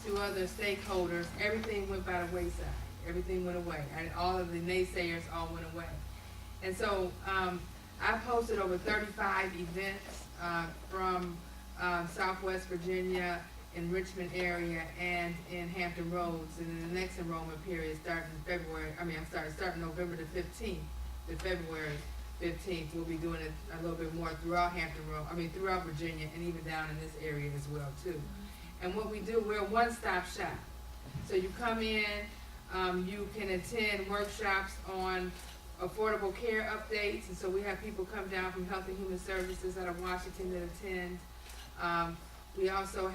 to other stakeholders, everything went by the wayside. Everything went away. And all of the naysayers all went away. And so I posted over 35 events from Southwest Virginia, in Richmond area, and in Hampton Roads. And then the next enrollment period starting starting November the 15th to February 15th. We'll be doing it a little bit more throughout throughout Virginia, and even down in this area as well too. And what we do, we're a one-stop shop. So you come in, you can attend workshops on affordable care updates, and so we have people come down from Health and Human Services out of Washington that attend. We also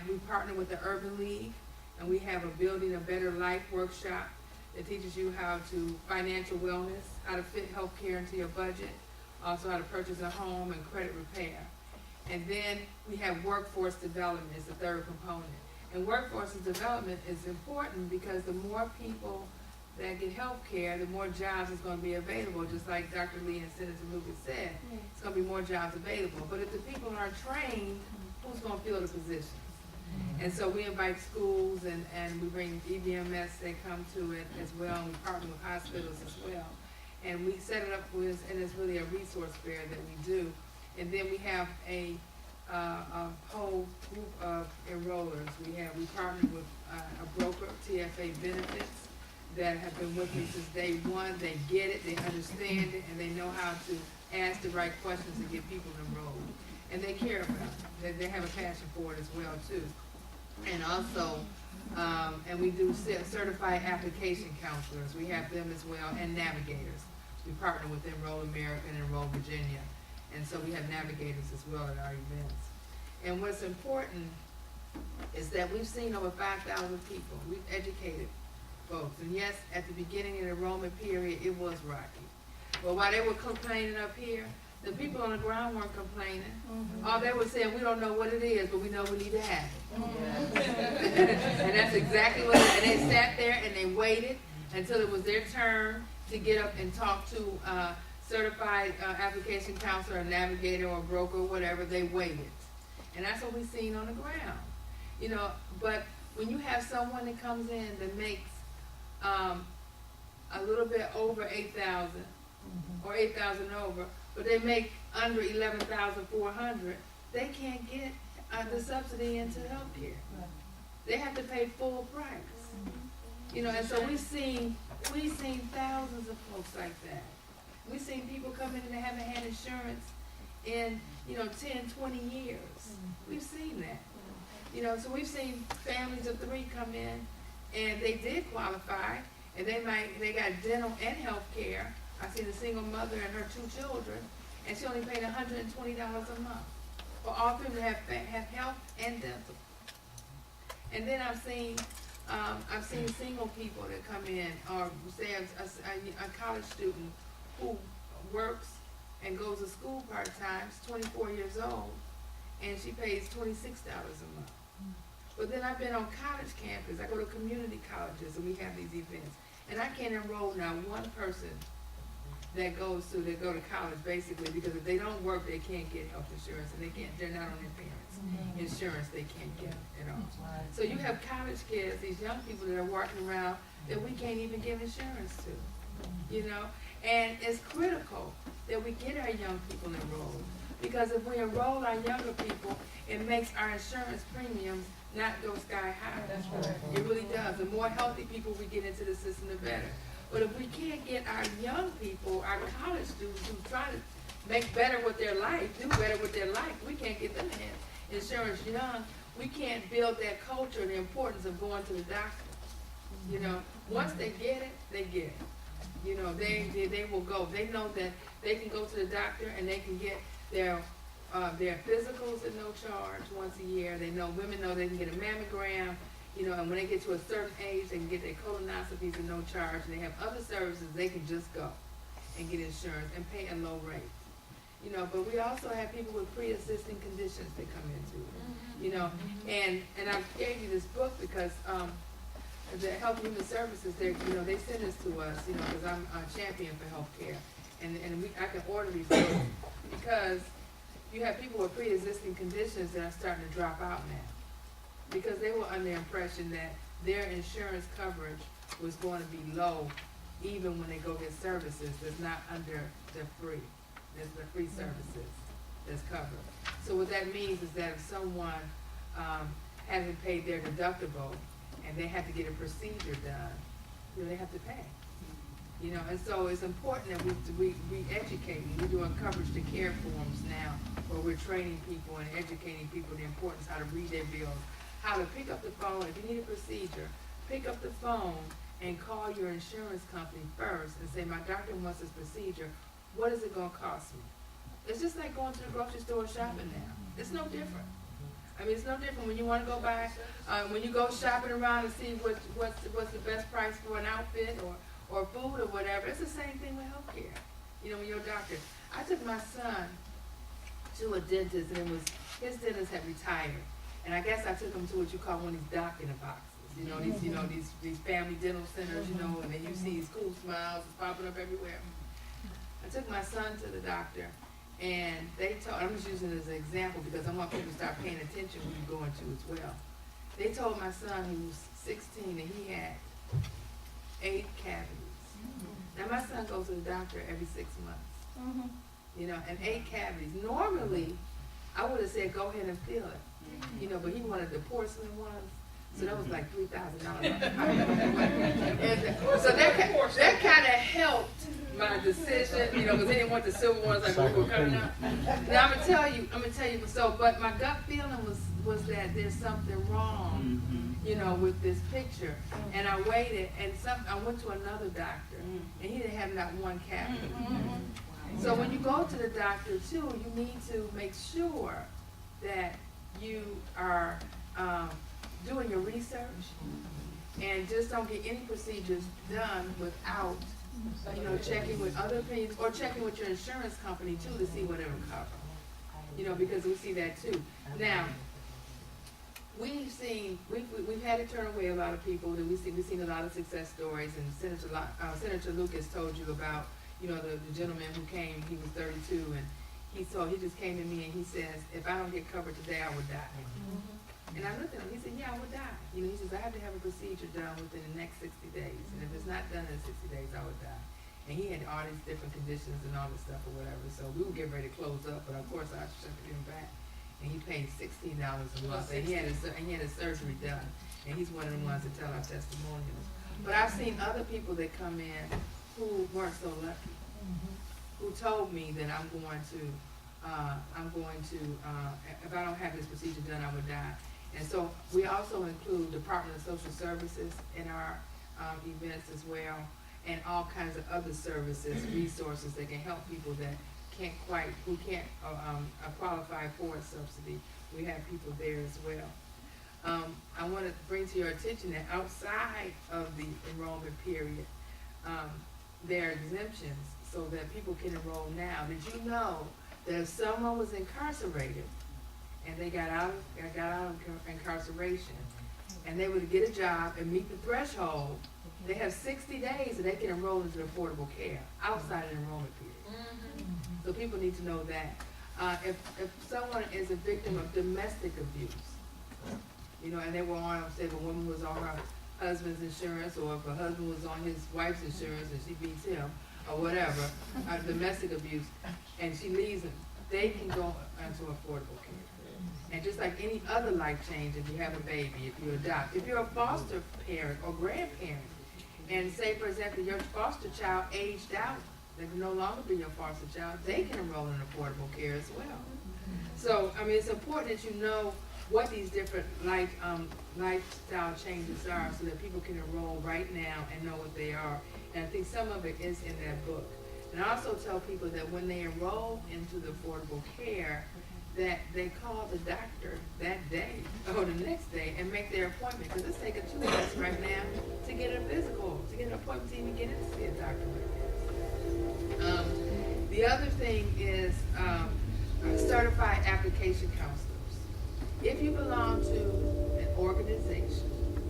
we partner with the Urban League, and we have a Building a Better Life workshop that teaches you how to financial wellness, how to fit healthcare into your budget, also how to purchase a home and credit repair. And then we have workforce development is the third component. And workforce development is important because the more people that get health care, the more jobs is going to be available, just like Dr. Lee and Senator Lucas said. It's going to be more jobs available. But if the people aren't trained, who's going to fill the positions? And so we invite schools and we bring EBMS, they come to it as well, and we partner with hospitals as well. And we set it up and it's really a resource fair that we do. And then we have a whole group of enrollers. We partner with a broker, TFA Benefits, that have been with me since day one. They get it, they understand it, and they know how to ask the right questions to get people enrolled. And they care about it. They have a passion for it as well too. And also, and we do certified application counselors. We have them as well, and navigators. We partner with Enroll America and Enroll Virginia. And so we have navigators as well at our events. And what's important is that we've seen over 5,000 people. We've educated folks. And yes, at the beginning of the enrollment period, it was rocky. But while they were complaining up here, the people on the ground weren't complaining. All they were saying, we don't know what it is, but we know we need to have it. And that's exactly what it is. And they sat there and they waited until it was their turn to get up and talk to certified application counselor, or navigator, or broker, or whatever. They waited. And that's what we've seen on the ground. You know, but when you have someone that comes in that makes a little bit over 8,000 or 8,000 over, but they make under 11,400, they can't get the subsidy into health care. They have to pay full price. You know, and so we've seen thousands of folks like that. We've seen people come in and they haven't had insurance in, 10, 20 years. We've seen that. You know, so we've seen families of 3 come in and they did qualify, and they got dental and health care. I seen a single mother and her 2 children, and she only paid $120 a month for all 3 to have health and dental. And then I've seen single people that come in, or say a college student who works and goes to school part-time, is 24 years old, and she pays $26 a month. But then I've been on college campus. I go to community colleges and we have these events. And I can't enroll now one person that go to college, basically, because if they don't work, they can't get health insurance, and they're not on their parents' insurance, they can't get it at all. So you have college kids, these young people that are walking around that we can't even give insurance to, and it's critical that we get our young people enrolled, because if we enroll our younger people, it makes our insurance premiums not go sky high. That's right. It really does. The more healthy people we get into the system, the better. But if we can't get our young people, our college students who try to make better with their life, do better with their life, we can't get them insurance young. We can't build that culture and the importance of going to the doctor. Once they get it, they get it. They will go. They know that they can go to the doctor and they can get their physicals at no charge once a year. Women know they can get a mammogram, and when they get to a certain age, they can get their colonoscopies at no charge, and they have other services they can just go and get insurance and pay a low rate. But we also have people with pre-existing conditions that come into it, and I gave you this book because the Health and Human Services, they send this to us, because I'm a champion for health care, and I can order these books because you have people with pre-existing conditions that are starting to drop out now because they were under the impression that their insurance coverage was going to be low even when they go get services that's not under the free. There's the free services that's covered. So what that means is that if someone hasn't paid their deductible and they have to get a procedure done, they have to pay. And so it's important that we educate. We're doing coverage to care forms now, where we're training people and educating people the importance how to read their bills, how to pick up the phone. If you need a procedure, pick up the phone and call your insurance company first and say, my doctor wants this procedure. What is it going to cost me? It's just like going to the grocery store shopping now. It's no different. It's no different when you want to go buy, when you go shopping around and see what's the best price for an outfit or food or whatever. It's the same thing with healthcare. When you're a doctor. I took my son to a dentist, and his dentist had retired, and I guess I took him to what you call one of these boxes. These family dental centers, and then you see these cool smiles popping up everywhere. I took my son to the doctor, and I'm just using it as an example because I want people to start paying attention when you go into as well. They told my son, he was 16, and he had 8 cavities. Now my son goes to the doctor every 6 months. And 8 cavities. Normally, I would have said go ahead and fill it. But he wanted the porcelain ones. So that was like $3,000. So that kind of helped my decision, you know, because they didn't want the silver ones like we were coming up. Now I'm gonna tell you, so, but my gut feeling was that there's something wrong, you know, with this picture. And I waited, and I went to another doctor, and he didn't have not one cavity. So when you go to the doctor too, you need to make sure that you are doing your research, and just don't get any procedures done without, you know, checking with other opinions, or checking with your insurance company too to see what it will cover. You know, because we see that too. Now, we've had to turn away a lot of people, and we've seen a lot of success stories, and Senator Lucas told you about, you know, the gentleman who came, he was 32, and he just came to me and he says, if I don't get covered today, I would die. And I looked at him, he said, yeah, I would die. You know, he says, I have to have a procedure done within the next 60 days, and if it's not done in 60 days, I would die. And he had all these different conditions and all this stuff or whatever, so we were getting ready to close up, but of course I shut him back. And he paid $16 a month, and he had his surgery done, and he's one of the ones that tell our testimonials. But I've seen other people that come in who weren't so lucky, who told me that if I don't have this procedure done, I would die. And so we also include Department of Social Services in our events as well, and all kinds of other services, resources that can help people that can't qualify for a subsidy. We have people there as well. I want to bring to your attention that outside of the enrollment period, there are exemptions so that people can enroll now. Did you know that if someone was incarcerated and they got out of incarceration and they were to get a job and meet the threshold, they have 60 days that they can enroll into affordable care outside of the enrollment period. So people need to know that. If someone is a victim of domestic abuse, you know, and they were on, say if a woman was on her husband's insurance, or if a husband was on his wife's insurance and she beats him, or whatever, domestic abuse, and she leaves him, they can go into affordable care. And just like any other life change, if you have a baby, if you adopt, if you're a foster parent or grandparent, and say, for example, your foster child aged out, they can no longer be your foster child, they can enroll in affordable care as well. So, I mean, it's important that you know what these different lifestyle changes are so that people can enroll right now and know what they are. And I think some of it is in that book. And I also tell people that when they enroll into the affordable care, that they call the doctor that day or the next day and make their appointment, because it's taking 2 months right now to get a physical, to get an appointment to even get in to see a doctor like this. The other thing is certified application counselors. If you belong to an organization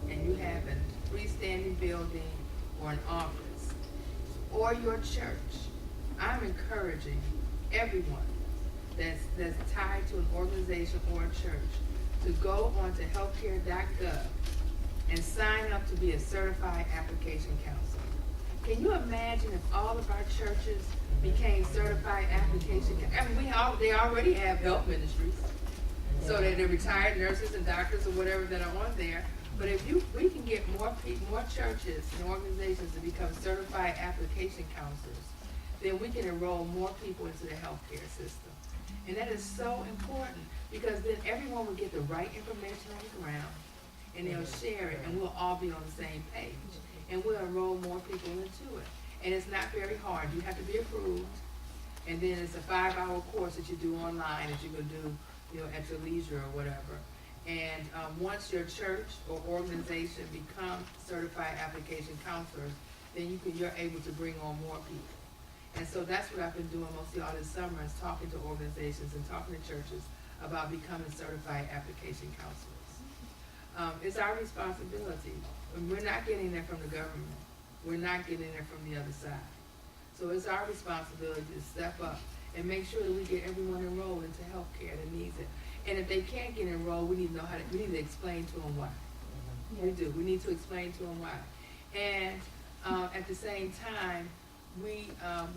and you have a freestanding building or an office or your church, I'm encouraging everyone that's tied to an organization or a church to go onto healthcare.gov and sign up to be a certified application counselor. Can you imagine if all of our churches became certified application counselors? I mean, they already have health ministries, so that they're retired nurses and doctors or whatever that are on there. But if we can get more churches and organizations to become certified application counselors, then we can enroll more people into the healthcare system. And that is so important, because then everyone will get the right information on the ground, and they'll share it, and we'll all be on the same page. And we'll enroll more people into it. And it's not very hard. You have to be approved, and then it's a 5-hour course that you do online that you can do, you know, at your leisure or whatever. And once your church or organization become certified application counselors, then you're able to bring on more people. And so that's what I've been doing mostly all this summer, is talking to organizations and talking to churches about becoming certified application counselors. It's our responsibility. We're not getting there from the government. We're not getting there from the other side. So it's our responsibility to step up and make sure that we get everyone enrolled into healthcare that needs it. And if they can't get enrolled, we need to know we need to explain to them why. We do. We need to explain to them why. And at the same time, we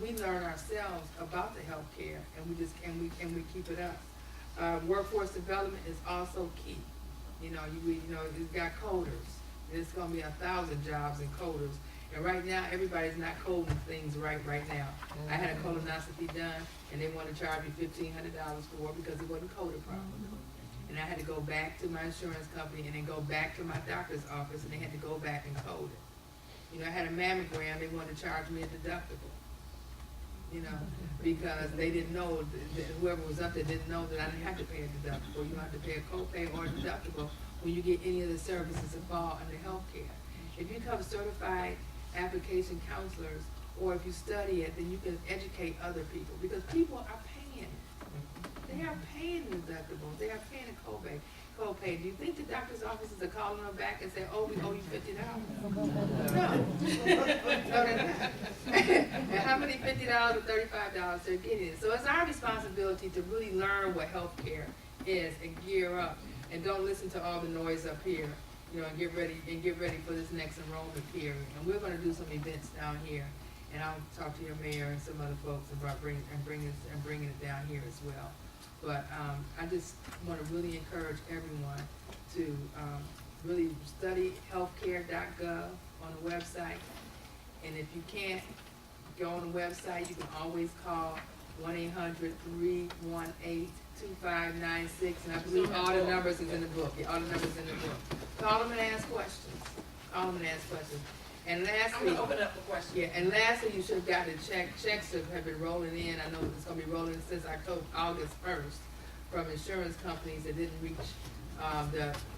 learn ourselves about the healthcare, and we keep it up. Workforce development is also key. You know, you've got coders. There's going to be 1,000 jobs in coders, And right now, everybody's not coding things right now. I had a colonoscopy done, and they wanted to charge me $1,500 for it because it wasn't coded properly. And I had to go back to my insurance company and then go back to my doctor's office, and they had to go back and code it. You know, I had a mammogram, they wanted to charge me a deductible. You know, because they didn't know, whoever was up there didn't know that I didn't have to pay a deductible. You don't have to pay a copay or a deductible when you get any of the services that fall under health care. If you become certified application counselors, or if you study it, then you can educate other people, because people are paying. They are paying deductibles, they are paying a copay. Do you think the doctor's offices are calling them back and say, oh, we owe you $50? No, they're not. And how many $50 or $35 they're getting? So it's our responsibility to really learn what healthcare is and gear up, and don't listen to all the noise up here. You know, and get ready for this next enrollment period. And we're going to do some events down here, and I'll talk to your mayor and some other folks about bringing it down here as well. But I just want to really encourage everyone to really study healthcare.gov on the website. And if you can't go on the website, you can always call 1-800-318-2596. And I believe all the numbers is in the book. Yeah, all the numbers in the book. Call them and ask questions. And lastly, I'm gonna open up for questions. yeah, and lastly, you should have gotten a check. Checks have been rolling in. I know it's gonna be rolling in since August 1st from insurance companies that didn't reach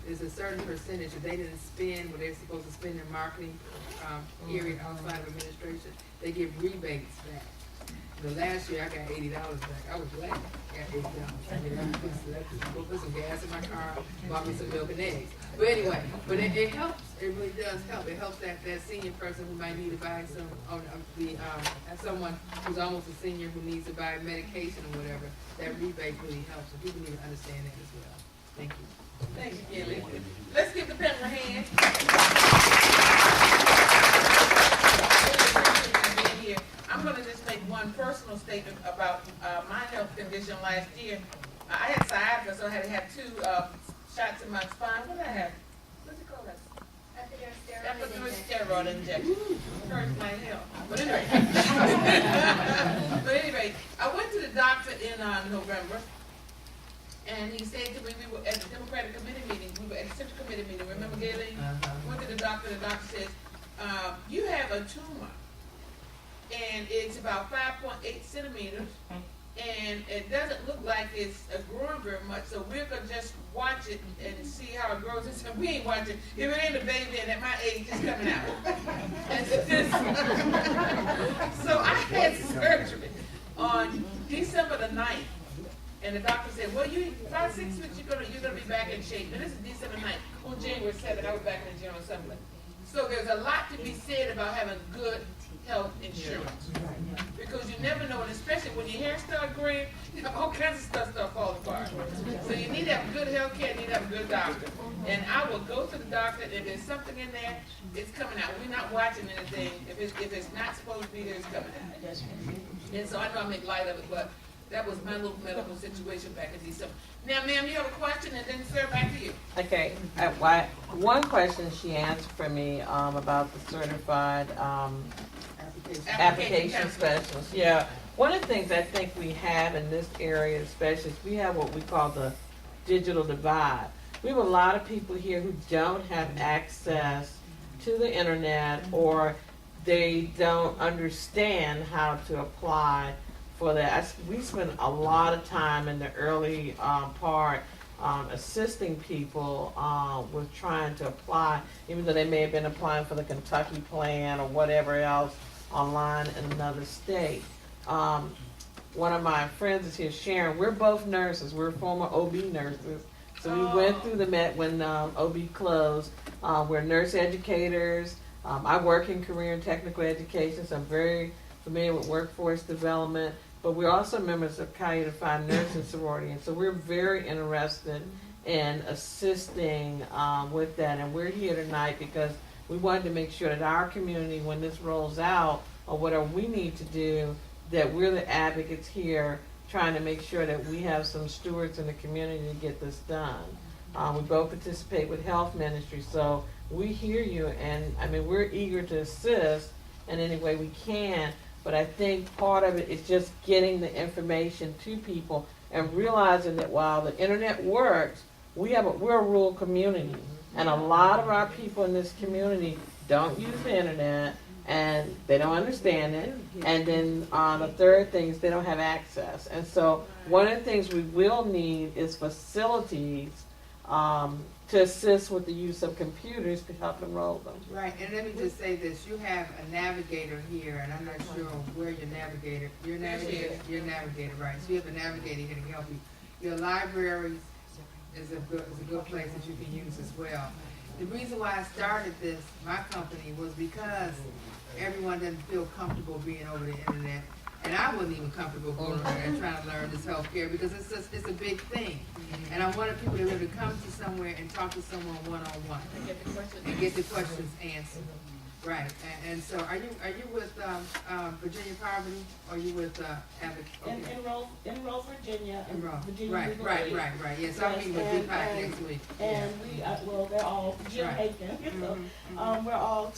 there's a certain percentage that they didn't spend what they're supposed to spend in marketing period outside of administration. They give rebates back. The last year I got $80 back. I was glad I got $80. I mean, go put some gas in my car, bought me some milk and eggs. But anyway, it helps. It really does help. It helps that senior person who might need to buy someone who's almost a senior who needs to buy medication or whatever. That rebate really helps, and people need to understand that as well. Thank you. Thank you, Kelly. Let's give the panel a hand. I'm gonna just make one personal statement about my health condition last year. I had sciatica, so I had to have 2 shots in my spine. What did I have? What's it called? Epidural steroid injection. Hurts my hell. But anyway, I went to the doctor in November, and he said to me, we were at the Democratic Committee meeting, we were at the Central Committee meeting, remember Gayleen? Went to the doctor says, you have a tumor, and it's about 5.8 centimeters, and it doesn't look like it's growing very much, so we're gonna just watch it and see how it grows. And so we ain't watching. If it ain't a baby, and at my age, it's coming out. And so I had surgery on December the 9th, and the doctor said, well, you about 6 weeks, you're gonna be back in shape. And this is December 9th. On January 7th, I was back in the General Assembly. So there's a lot to be said about having good health insurance, because you never know, and especially when your hair starts growing, all kinds of stuff start falling apart. So you need to have good health care, you need to have a good doctor. And I will go to the doctor, and if there's something in there, it's coming out. We're not watching anything. If it's not supposed to be there, it's coming out. And so I know I make light of it, but that was my little medical situation back in December. Now, ma'am, you have a question, and then sir, back to you. Okay, one question she answered for me about the certified application specialist. Yeah, one of the things I think we have in this area especially is we have what we call the digital divide. We have a lot of people here who don't have access to the internet, or they don't understand how to apply for that. We spend a lot of time in the early part assisting people with trying to apply, even though they may have been applying for the Kentucky plan or whatever else online in another state. One of my friends is here, Sharon. We're both nurses. We're former OB nurses. So we went through the Met when OB closed. We're nurse educators. I work in career and technical education, so I'm very familiar with workforce development. But we're also members of Chi Eta Phi Nursing Sorority, and so we're very interested in assisting with that. And we're here tonight because we wanted to make sure that our community, when this rolls out, or whatever we need to do, that we're the advocates here trying to make sure that we have some stewards in the community to get this done. We both participate with health ministry, so we hear you, and I mean, we're eager to assist in any way we can, but I think part of it is just getting the information to people and realizing that while the internet works, we're a rural community, and a lot of our people in this community don't use the internet, and they don't understand it, and then the third thing is they don't have access. And so one of the things we will need is facilities to assist with the use of computers to help enroll them. Right, and let me just say this, you have a navigator here, and I'm not sure where your navigator, right, so you have a navigator here to help you. Your library is a good place that you can use as well. The reason why I started this, my company, was because everyone doesn't feel comfortable being over the internet. And I wasn't even comfortable going over there and trying to learn this healthcare because it's a big thing. And I wanted people to be able to come to somewhere and talk to someone one-on-one and get the questions answered. Right. And so are you with Virginia Poverty or are you with Advocate? Enroll Virginia. Virginia Right. Legal Right. Aid. Yes, I'll be with DPAC next week. And we, well, they're all Jim Right. Aiken, so, we're all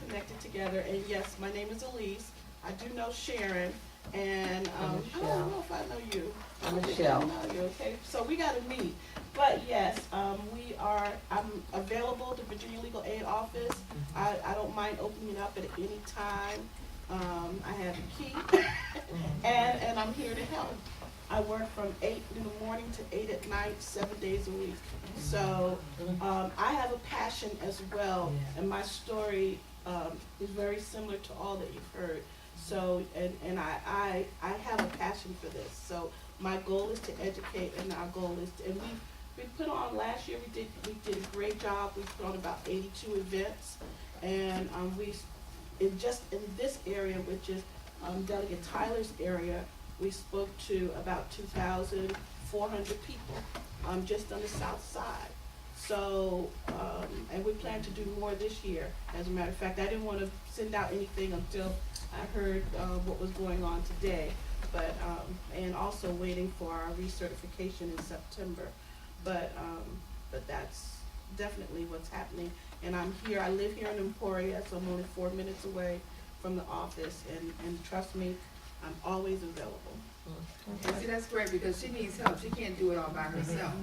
connected together. And yes, my name is Louise. I do know Sharon, and I don't know if I know you. I'm Michelle. I know you, okay? So we got to meet. But yes, I'm available to Virginia Legal Aid Office. I don't mind opening up at any time. I have a key, and I'm here to help. I work from 8 in the morning to 8 at night, 7 days a week. So I have a passion as well, and my story is very similar to all that you've heard. So, and I have a passion for this. So my goal is to educate, and our goal is to, and we put on last year, we did a great job. We put on about 82 events, and in this area, which is Delegate Tyler's area, we spoke to about 2,400 people, just on the south side. So, and we plan to do more this year. As a matter of fact, I didn't want to send out anything until I heard what was going on today, but and also waiting for our recertification in September. But that's definitely what's happening. And I'm here. I live here in Emporia, so I'm only 4 minutes away from the office. And trust me, I'm always available. And see, that's great because she needs help. She can't do it all by herself.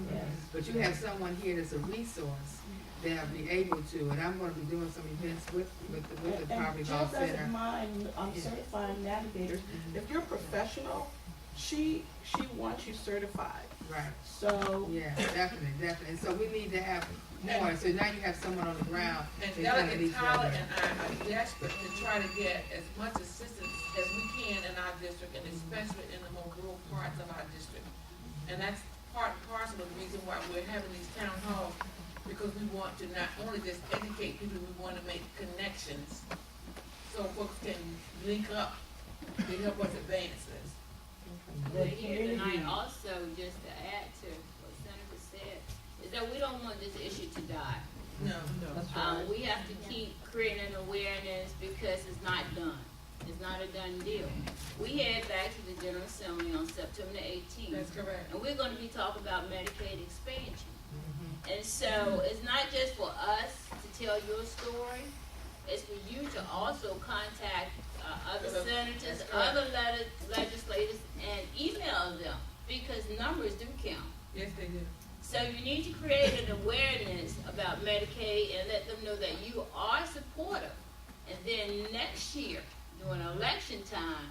But you have someone here that's a resource that'll be able to. And I'm going to be doing some events with the Poverty Law Center. Jill doesn't mind certifying navigators. If you're a professional, she wants you certified. Right. So yeah, definitely. And so we need to have more. So now you have someone on the ground. And Delegate Tyler and I are desperate to try to get as much assistance as we can in our district, and especially in the more rural parts of our district. And that's part and parcel of the reason why we're having these town halls, because we want to not only just educate people, we want to make connections so folks can link up to help us advance this. We're here tonight also, just to add to what Senator said, is that we don't want this issue to die. No. We have to keep creating an awareness because it's not done. It's not a done deal. We head back to the General Assembly on September 18th. That's correct. And we're going to be talking about Medicaid expansion. And so it's not just for us to tell your story, it's for you to also contact other senators, other legislators, and email them, because numbers do count. Yes, they do. So you need to create an awareness about Medicaid and let them know that you are supportive. And then next year, during election time,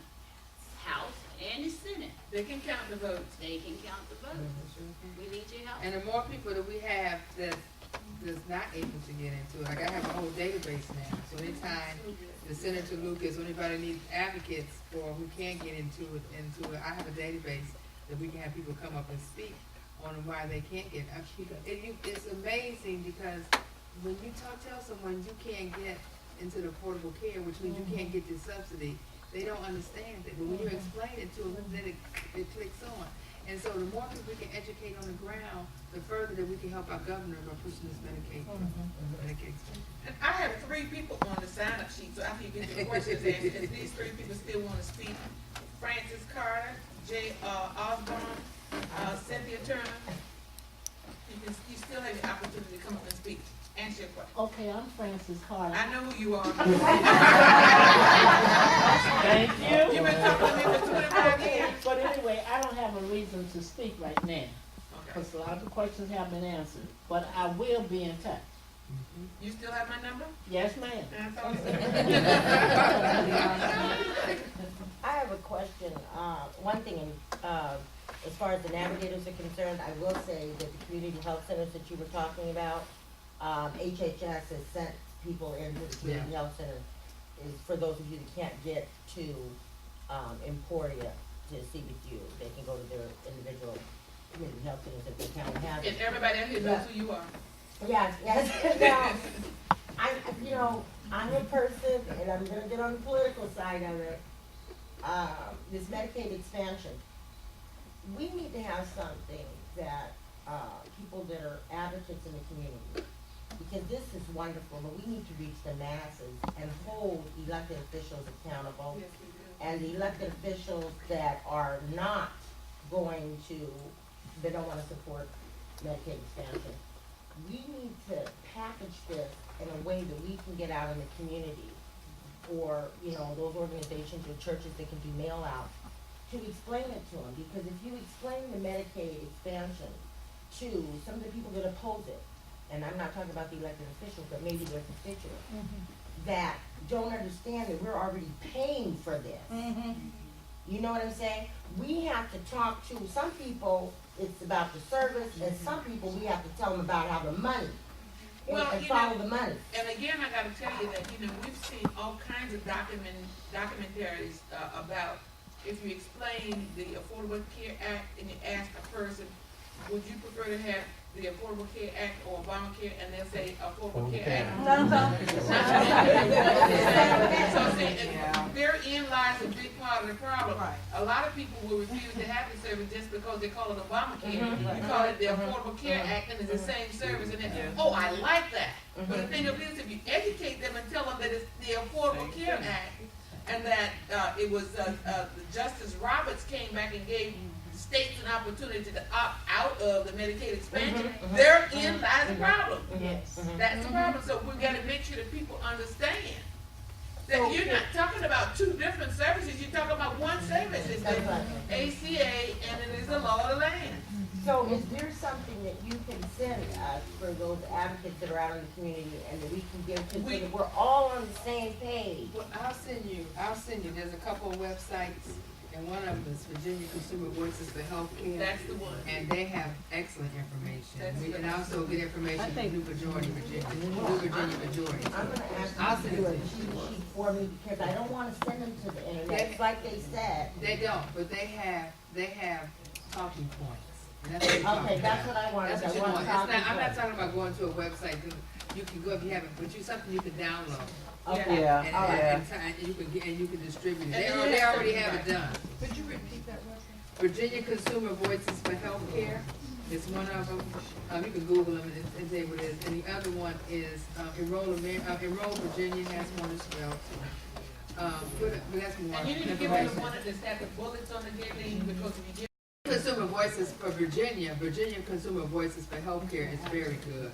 House and the Senate, they can count the votes. They can count the votes. We need your help. And the more people that we have that's not able to get into it, like I have a whole database now. So anytime the Senator Lucas or anybody needs advocates for who can't get into it, I have a database that we can have people come up and speak on why they can't get. It's amazing because when you tell someone you can't get into the affordable care, which means you can't get this subsidy, they don't understand it. But when you explain it to them, then it clicks on. And so the more people we can educate on the ground, the further that we can help our governor by pushing this Medicaid. And I have 3 people on the sign-up sheet, so after you get the questions answered, if these 3 people still want to speak, Francis Carter, J. Osborne, Cynthia Turner, you still have the opportunity to come up and speak. answer your question. Okay, I'm Francis Carter. I know who you are. Thank you. You've been talking to me for 25 Okay, years. but anyway, I don't have a reason to speak right now, Okay. because a lot of the questions have been answered, but I will be in touch. You still have my number? Yes, ma'am. That's all. I have a question. One thing, as far as the navigators are concerned, I will say that the community health centers that you were talking about, HHS has sent people into the community health center. Is for those of you that can't get to Emporia to see with you, they can go to their individual community health centers that they can have. And everybody out here knows who you are. Yes, yes. Now, I'm a person, and I'm gonna get on the political side of it. This Medicaid expansion, we need to have something that, people that are advocates in the community, because this is wonderful, but we need to reach the masses and hold elected officials accountable. Yes, we do. And the elected officials that are not going to, they don't wanna support Medicaid expansion. We need to package this in a way that we can get out in the community, or, those organizations or churches that can do mail out, to explain it to them, because if you explain the Medicaid expansion to some of the people that oppose it, and I'm not talking about the elected officials, but maybe their constituents, that don't understand that we're already paying for this. You know what I'm saying? We have to talk to some people, it's about the service, and some people, we have to tell them about how the money, and follow the money. And again, I gotta tell you that, we've seen all kinds of documentaries about, if you explain the Affordable Care Act and you ask a person, would you prefer to have the Affordable Care Act or Obamacare, and they'll say Affordable Care Act. So see, therein lies a big part of the problem. A lot of people will refuse to have the service just because they call it Obamacare. You call it the Affordable Care Act, and it's the same service, and then, oh, I like that. But the thing of it is, if you educate them and tell them that it's the Affordable Care Act, and that it was Justice Roberts came back and gave states an opportunity to opt out of the Medicaid expansion, therein lies the problem. That's the problem. So we've got to make sure that people understand that you're not talking about two different services. You're talking about one service. It's the ACA, and it is the law of the land. So is there something that you can send us for those advocates that are out in the community, and that we can give to, so that we're all on the same page? Well, I'll send you, there's a couple of websites, and one of them is Virginia Consumer Voices for Healthcare. That's the one. And they have excellent information. We can also get information from New Virginia, Majority. I'm gonna ask you to do a cheat sheet for me, because I don't wanna send them to the internet, it's like they said. They don't, but they have talking points. And that's what you're talking Okay, that's about. what I wanted, That's what I you want want. talking I'm not points. talking about going to a website. You can go if you haven't, but something you can download. Okay. Yeah, And, all right. and you can get, and you can distribute it. And They already have it done. Could you repeat that website? Virginia Consumer Voices for Healthcare is one of them. You can Google them and say what it is. And the other one is Enroll Virginia has one as well. But that's more. And you need to give them the one that's got the bullets on the giving, because if you give Consumer Voices for Virginia Consumer Voices for Healthcare is very good.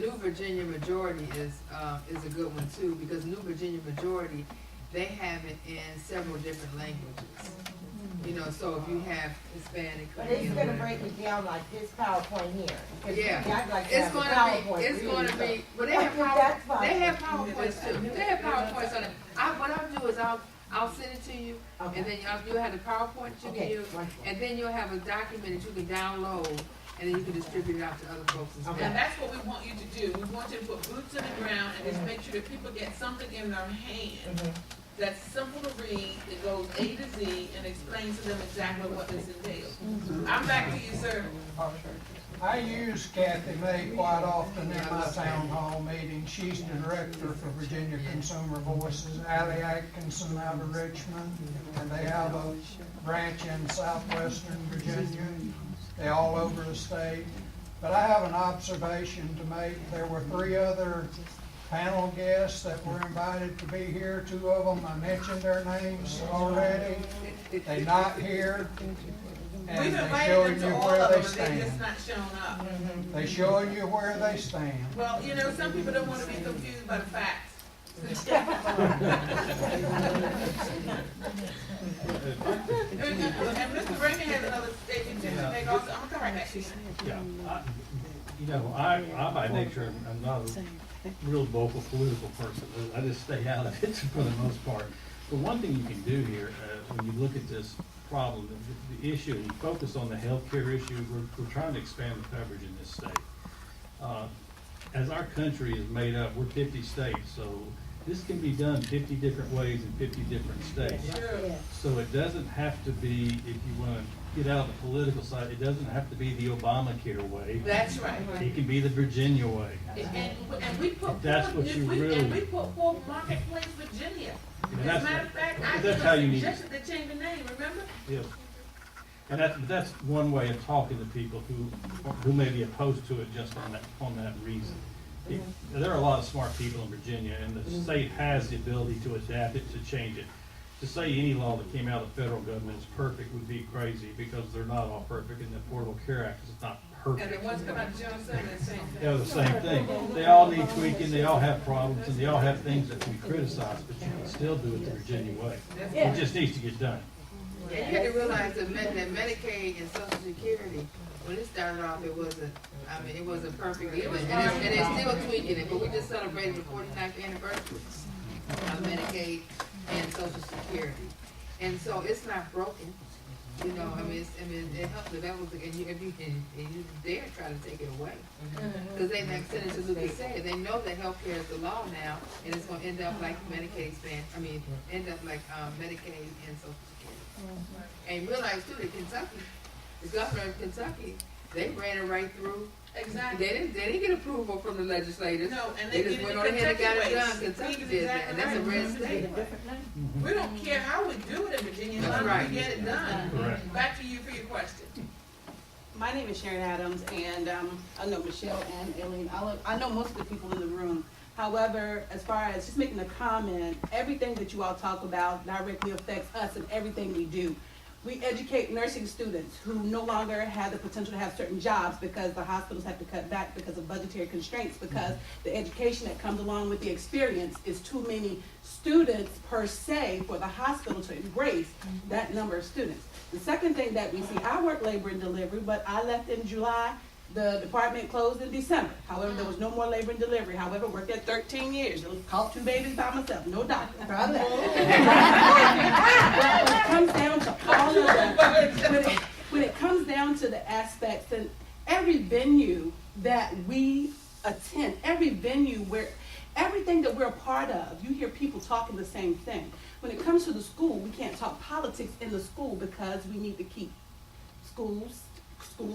New Virginia Majority is a good one too, because New Virginia Majority, they have it in several different languages. So if you have Hispanic, But it's gonna break it down like this PowerPoint here. 'Cause yeah, I'd like to it's have a gonna PowerPoint be, well, they have That's fine. they have PowerPoints too. They have PowerPoints on it. What I'll do is I'll send it to you, Okay. and then you'll have the PowerPoint you can use, wonderful. and then you'll have a document that you can download, and then you can distribute it out to other folks as well. And that's what we want you to do. We want you to put boots on the ground and just make sure that people get something in their hand that's simple to read, that goes A to Z, and explains to them exactly what this entails. I'm back to you, sir. I use Kathy May quite often in my town hall meetings. She's the director for Virginia Consumer Voices. Allie Atkinson out of Richmond, and they have a branch in southwestern Virginia. They're all over the state. But I have an observation to make. There were 3 other panel guests that were invited to be here. 2 of them, I mentioned their names already. They're not here. And We've they invited showing them you to all where of they them, they just stand. not showing up. They showing you where they stand. Well, you know, some people don't wanna be confused by the facts. And Mr. Raymond has another statement to make also, I'm gonna come right back to you. Yeah, I by nature, I'm not a real vocal political person. I just stay out of it for the most part. But one thing you can do here, when you look at this problem, the issue, and you focus on the healthcare issue, we're trying to expand the coverage in this state. As our country is made up, we're 50 states, so this can be done 50 different ways in 50 different states. Sure. So it doesn't have to be, if you want to get out of the political side, it doesn't have to be the Obamacare way. That's right. It can be the Virginia way. And we put That's forth, what you we really- put forth Marketplace Virginia. And As a that's- matter of fact, I that's how you even need suggested they change the name, remember? Yes. And that's one way of talking to people who may be opposed to it just on that reason. There are a lot of smart people in Virginia, and the state has the ability to adapt it, to change it. To say any law that came out of the federal government is perfect would be crazy, because they're not all perfect, and the Affordable Care Act is not perfect. And the ones come out of General Assembly, the same thing. They're the same thing. They all need tweaking, they all have problems, and they all have things that we criticize, but you can still do it the Virginia way. It just needs to get done. And you have to realize that Medicaid and Social Security, when it started off, it wasn't perfect. And they're still tweaking it, but we just celebrated the 49th anniversary of Medicaid and Social Security. And so it's not broken, you know, it helps develop, and you dare try to take it away. Because they, like Senator Lucas said, they know that healthcare is the law now, and it's gonna end up like Medicaid end up like Medicaid and Social Security. And realize too that Kentucky, the governor of Kentucky, they ran it right through. Exactly. They didn't get approval from the legislators. No, and They they just did went it on ahead and got it Kentucky done. ways. Kentucky He's did that, and that's a exactly red state. We don't care how we do it in Virginia, as That's long as right. we get it done. Correct. Back to you for your question. My name is Sharon Adams, and I know Michelle and Aileen. I know most of the people in the room. However, as far as just making a comment, everything that you all talk about directly affects us in everything we do. We educate nursing students who no longer have the potential to have certain jobs because the hospitals have to cut back because of budgetary constraints, because the education that comes along with the experience is too many students per se for the hospital to embrace that number of students. The second thing that we see, I work labor and delivery, but I left in July. The department closed in December. However, there was no more labor and delivery. However, worked there 13 years. Caught 2 babies by myself. No doctor. Try that. When it comes down to all of the, when it comes down to the aspects, and every venue that we attend, every venue where everything that we're a part of, you hear people talking the same thing. When it comes to the school, we can't talk politics in the school because we need to keep school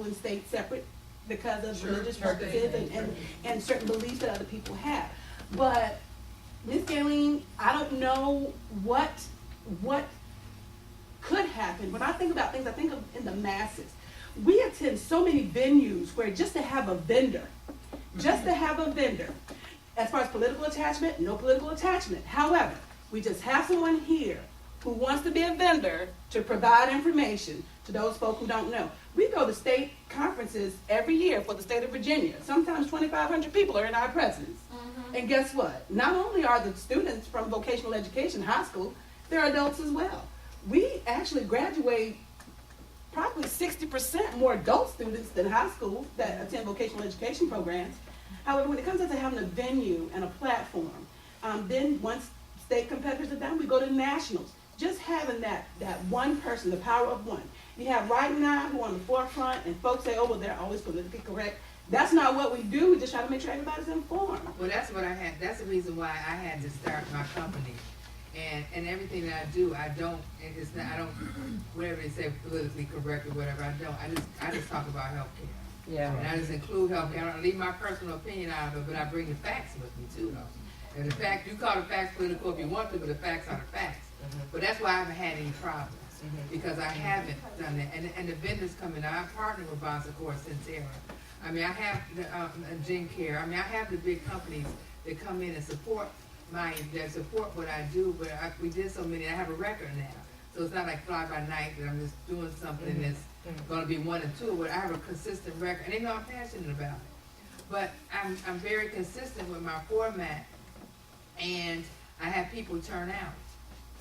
and state separate, because of religious purposes and certain beliefs that other people have. But Ms. Gayleen, I don't know what could happen. When I think about things, I think of in the masses. We attend so many venues where just to have a vendor, as far as political attachment, no political attachment. However, we just have someone here who wants to be a vendor to provide information to those folk who don't know. We go to state conferences every year for the state of Virginia. Sometimes 2,500 people are in our presence. And guess what? Not only are the students from vocational education high school, they're adults as well. We actually graduate probably 60% more adult students than high school that attend vocational education programs. However, when it comes to having a venue and a platform, then once state competitors are done, we go to nationals. Just having that one person, the power of one. You have Wright and I who are on the forefront, and folks say, oh, well, they're always politically correct. That's not what we do. We just try to make sure everybody's informed. Well, that's the reason why I had to start my company. And everything that I do, I don't, whatever they say, politically correct or whatever, I just talk about healthcare. Yeah. And I just include healthcare. I don't leave my personal opinion out of it, but I bring the facts with me too, though. And the fact, you call the facts political if you want to, but the facts are the facts. But that's why I haven't had any problems, because I haven't done that. And the vendors come in, I partner with Bonsacor and Centera. I mean, I have the Gen Care. I mean, I have the big companies that come in and support what I do, but we did so many, I have a record now. So it's not like fly by night that I'm just doing something gonna be 1 and 2, but I have a consistent record, and they know I'm passionate about it. But I'm very consistent with my format, and I have people turn out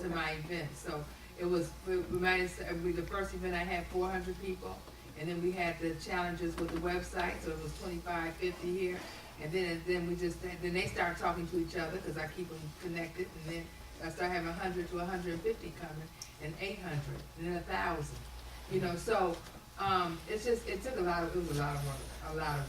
to my events. So it was, the first event I had 400 people, and then we had the challenges with the website, so it was 25, 50 here. And then then they start talking to each other, because I keep them connected, and then I start having 100 to 150 coming, and 800, and then 1,000. You know, so it took a lot of work.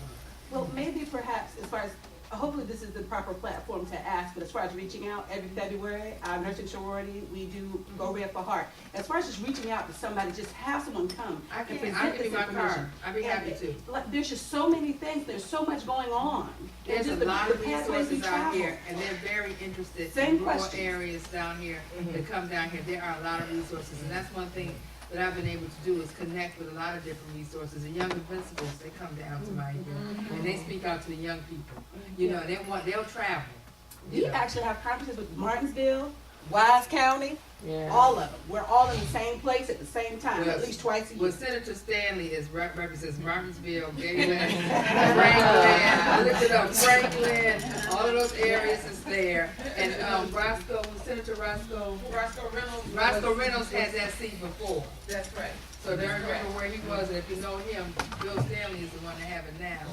Well, maybe perhaps as far as, hopefully this is the proper platform to ask, but as far as reaching out, every February, our nursing sorority, we do Go Red for Heart. As far as just reaching out to somebody, just have someone come and present I'll this give you my information. card. I'd be happy to. Like, there's just so many things, there's so much going on. There's And a just lot the of pathways we resources out travel. here, and they're very interested Same in rural question. areas down here that come down here. There are a lot of resources, and that's one thing that I've been able to do is connect with a lot of different resources. The young invincibles, they come down to my event, and they speak out to the young people. You know, they'll travel. We actually have conferences with Martinsville, Wise County, all of them. We're all in the same place at the same time, at least twice a year. Well, Senator Stanley represents Martinsville, Gayland, Franklin, I looked it up, Franklin, all of those areas is there. And Senator Roscoe Reynolds had that seat before. That's right. So they remember where he was, and if you know him, Bill Stanley is the one that have it now.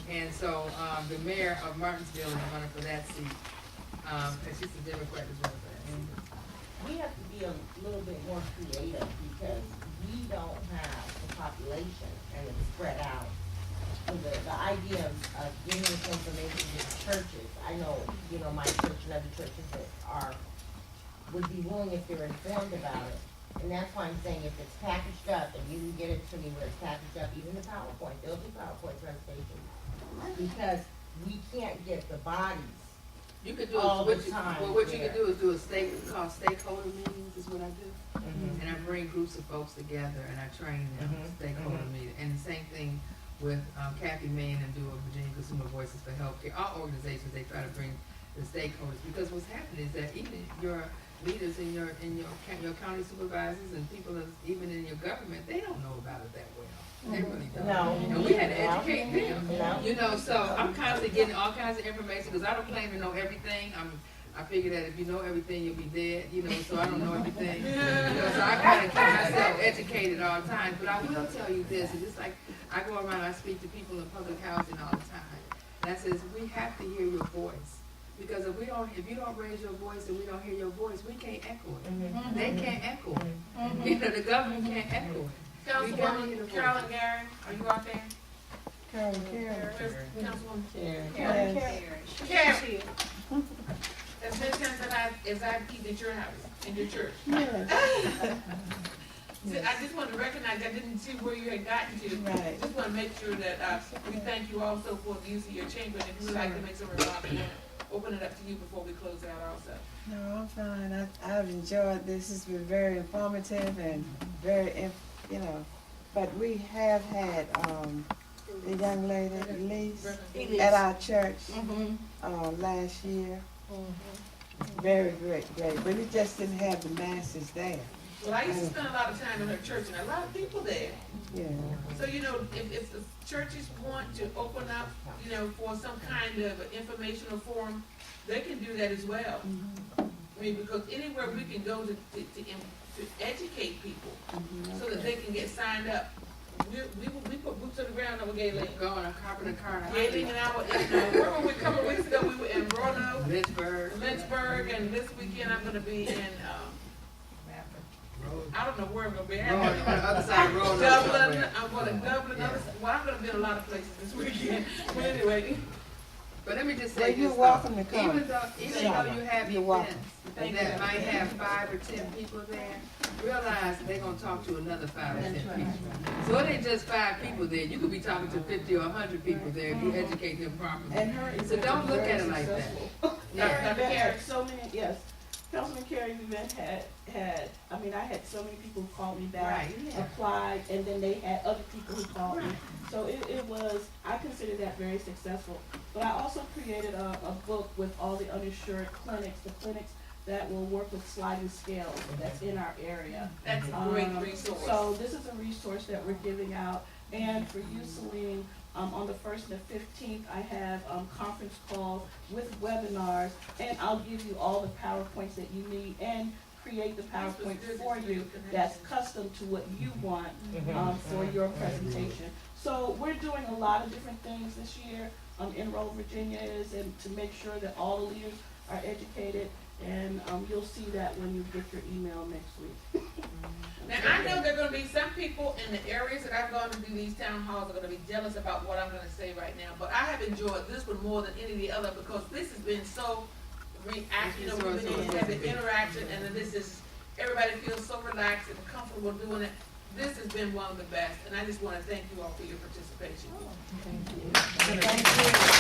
And so the mayor of Martinsville is running for that seat. And she's a Democrat as well. We have to be a little bit more creative because we don't have the population and it's spread out. So the idea of giving this information to the churches, I know, my church and other churches that would be willing if they're informed about it. And that's why I'm saying if it's packaged up and you can get it to me where it's packaged up, even the PowerPoint, there'll be PowerPoint presentations. Because we can't get the bodies. You could do all what the time. What you could do is do called stakeholder meetings is what I do. And I bring groups of folks together and I train them stakeholder meeting. And the same thing with Kathy Main and do a Virginia Consumer Voices for Healthcare. All organizations, they try to bring the stakeholders, because what's happening is that even your leaders in your county supervisors and people even in your government, they don't know about it that well. They really don't. No. And we had to educate them. No. So I'm constantly getting all kinds of information because I don't claim to know everything. I figure that if you know everything, you'll be dead. So I don't know everything. So I kind of keep myself educated all the time. But I will tell you this: it's just like I go around, I speak to people in public housing all the time. And I says we have to hear your voice. Because if you don't raise your voice and we don't hear your voice, we can't echo it. They can't echo it. The government can't echo it. Councilwoman Carolyn Gary, are you out there? Karen. Councilwoman Karen. Karen. It's been since I've eaten at your house, in your church. I just want to recognize, I didn't see where you had gotten to. Right. Just want to make sure that we thank you also for the use of your chamber, and if you would like to make some remarks, open it up to you before we close it out also. No, I'm fine. I've enjoyed this. It's been very informative and very, but we have had the young lady, Louise, at our church last year. Very great, but we just didn't have the masses there. Well, I used to spend a lot of time in her church, and a lot of people there. Yeah. So, if the churches want to open up, for some kind of informational forum, they can do that as well. I mean, because anywhere we can go to educate people so that they can get signed up. We put boots on the ground over Gayland. Go on a carpenter car. Gayland where were we a couple of weeks ago? We were in Roanoke, Lynchburg, and this weekend I'm going to be in, I don't know where I'm going to be. On the other side of Roanoke. Dublin. I'm going to Dublin. I'm going to be in a lot of places this weekend. But anyway. But let me just say Well, this, you're welcome to come. Even though you have You're events welcome. that might have 5 or 10 people there, realize they're going to talk to another 5 or 10 people. So it ain't just 5 people there. You could be talking to 50 or 100 people there if you educate them properly. So don't look at it like that. Yeah, so many, yes. Councilman Carey's event had, I had so many people who called me back, applied, and then they had other people who called me. So it was, I consider that very successful. But I also created a book with all the uninsured clinics, the clinics that will work with sliding scales that's in our area. That's a great resource. So this is a resource that we're giving out. And for you, Celine, on the 1st and the 15th, I have conference calls with webinars, and I'll give you all the PowerPoints that you need and create the PowerPoint for you that's custom to what you want for your presentation. So we're doing a lot of different things this year. Enroll Virginia is, and to make sure that all the leaders are educated, and you'll see that when you get your email next week. Now, I know there are gonna be some people in the areas that I've gone to do these town halls are gonna be jealous about what I'm gonna say right now, but I have enjoyed this one more than any of the other, because this has been so we've been able to have the interaction, and then this is, everybody feels so relaxed and comfortable doing it. This has been one of the best, and I just wanna thank you all for your participation. Thank you.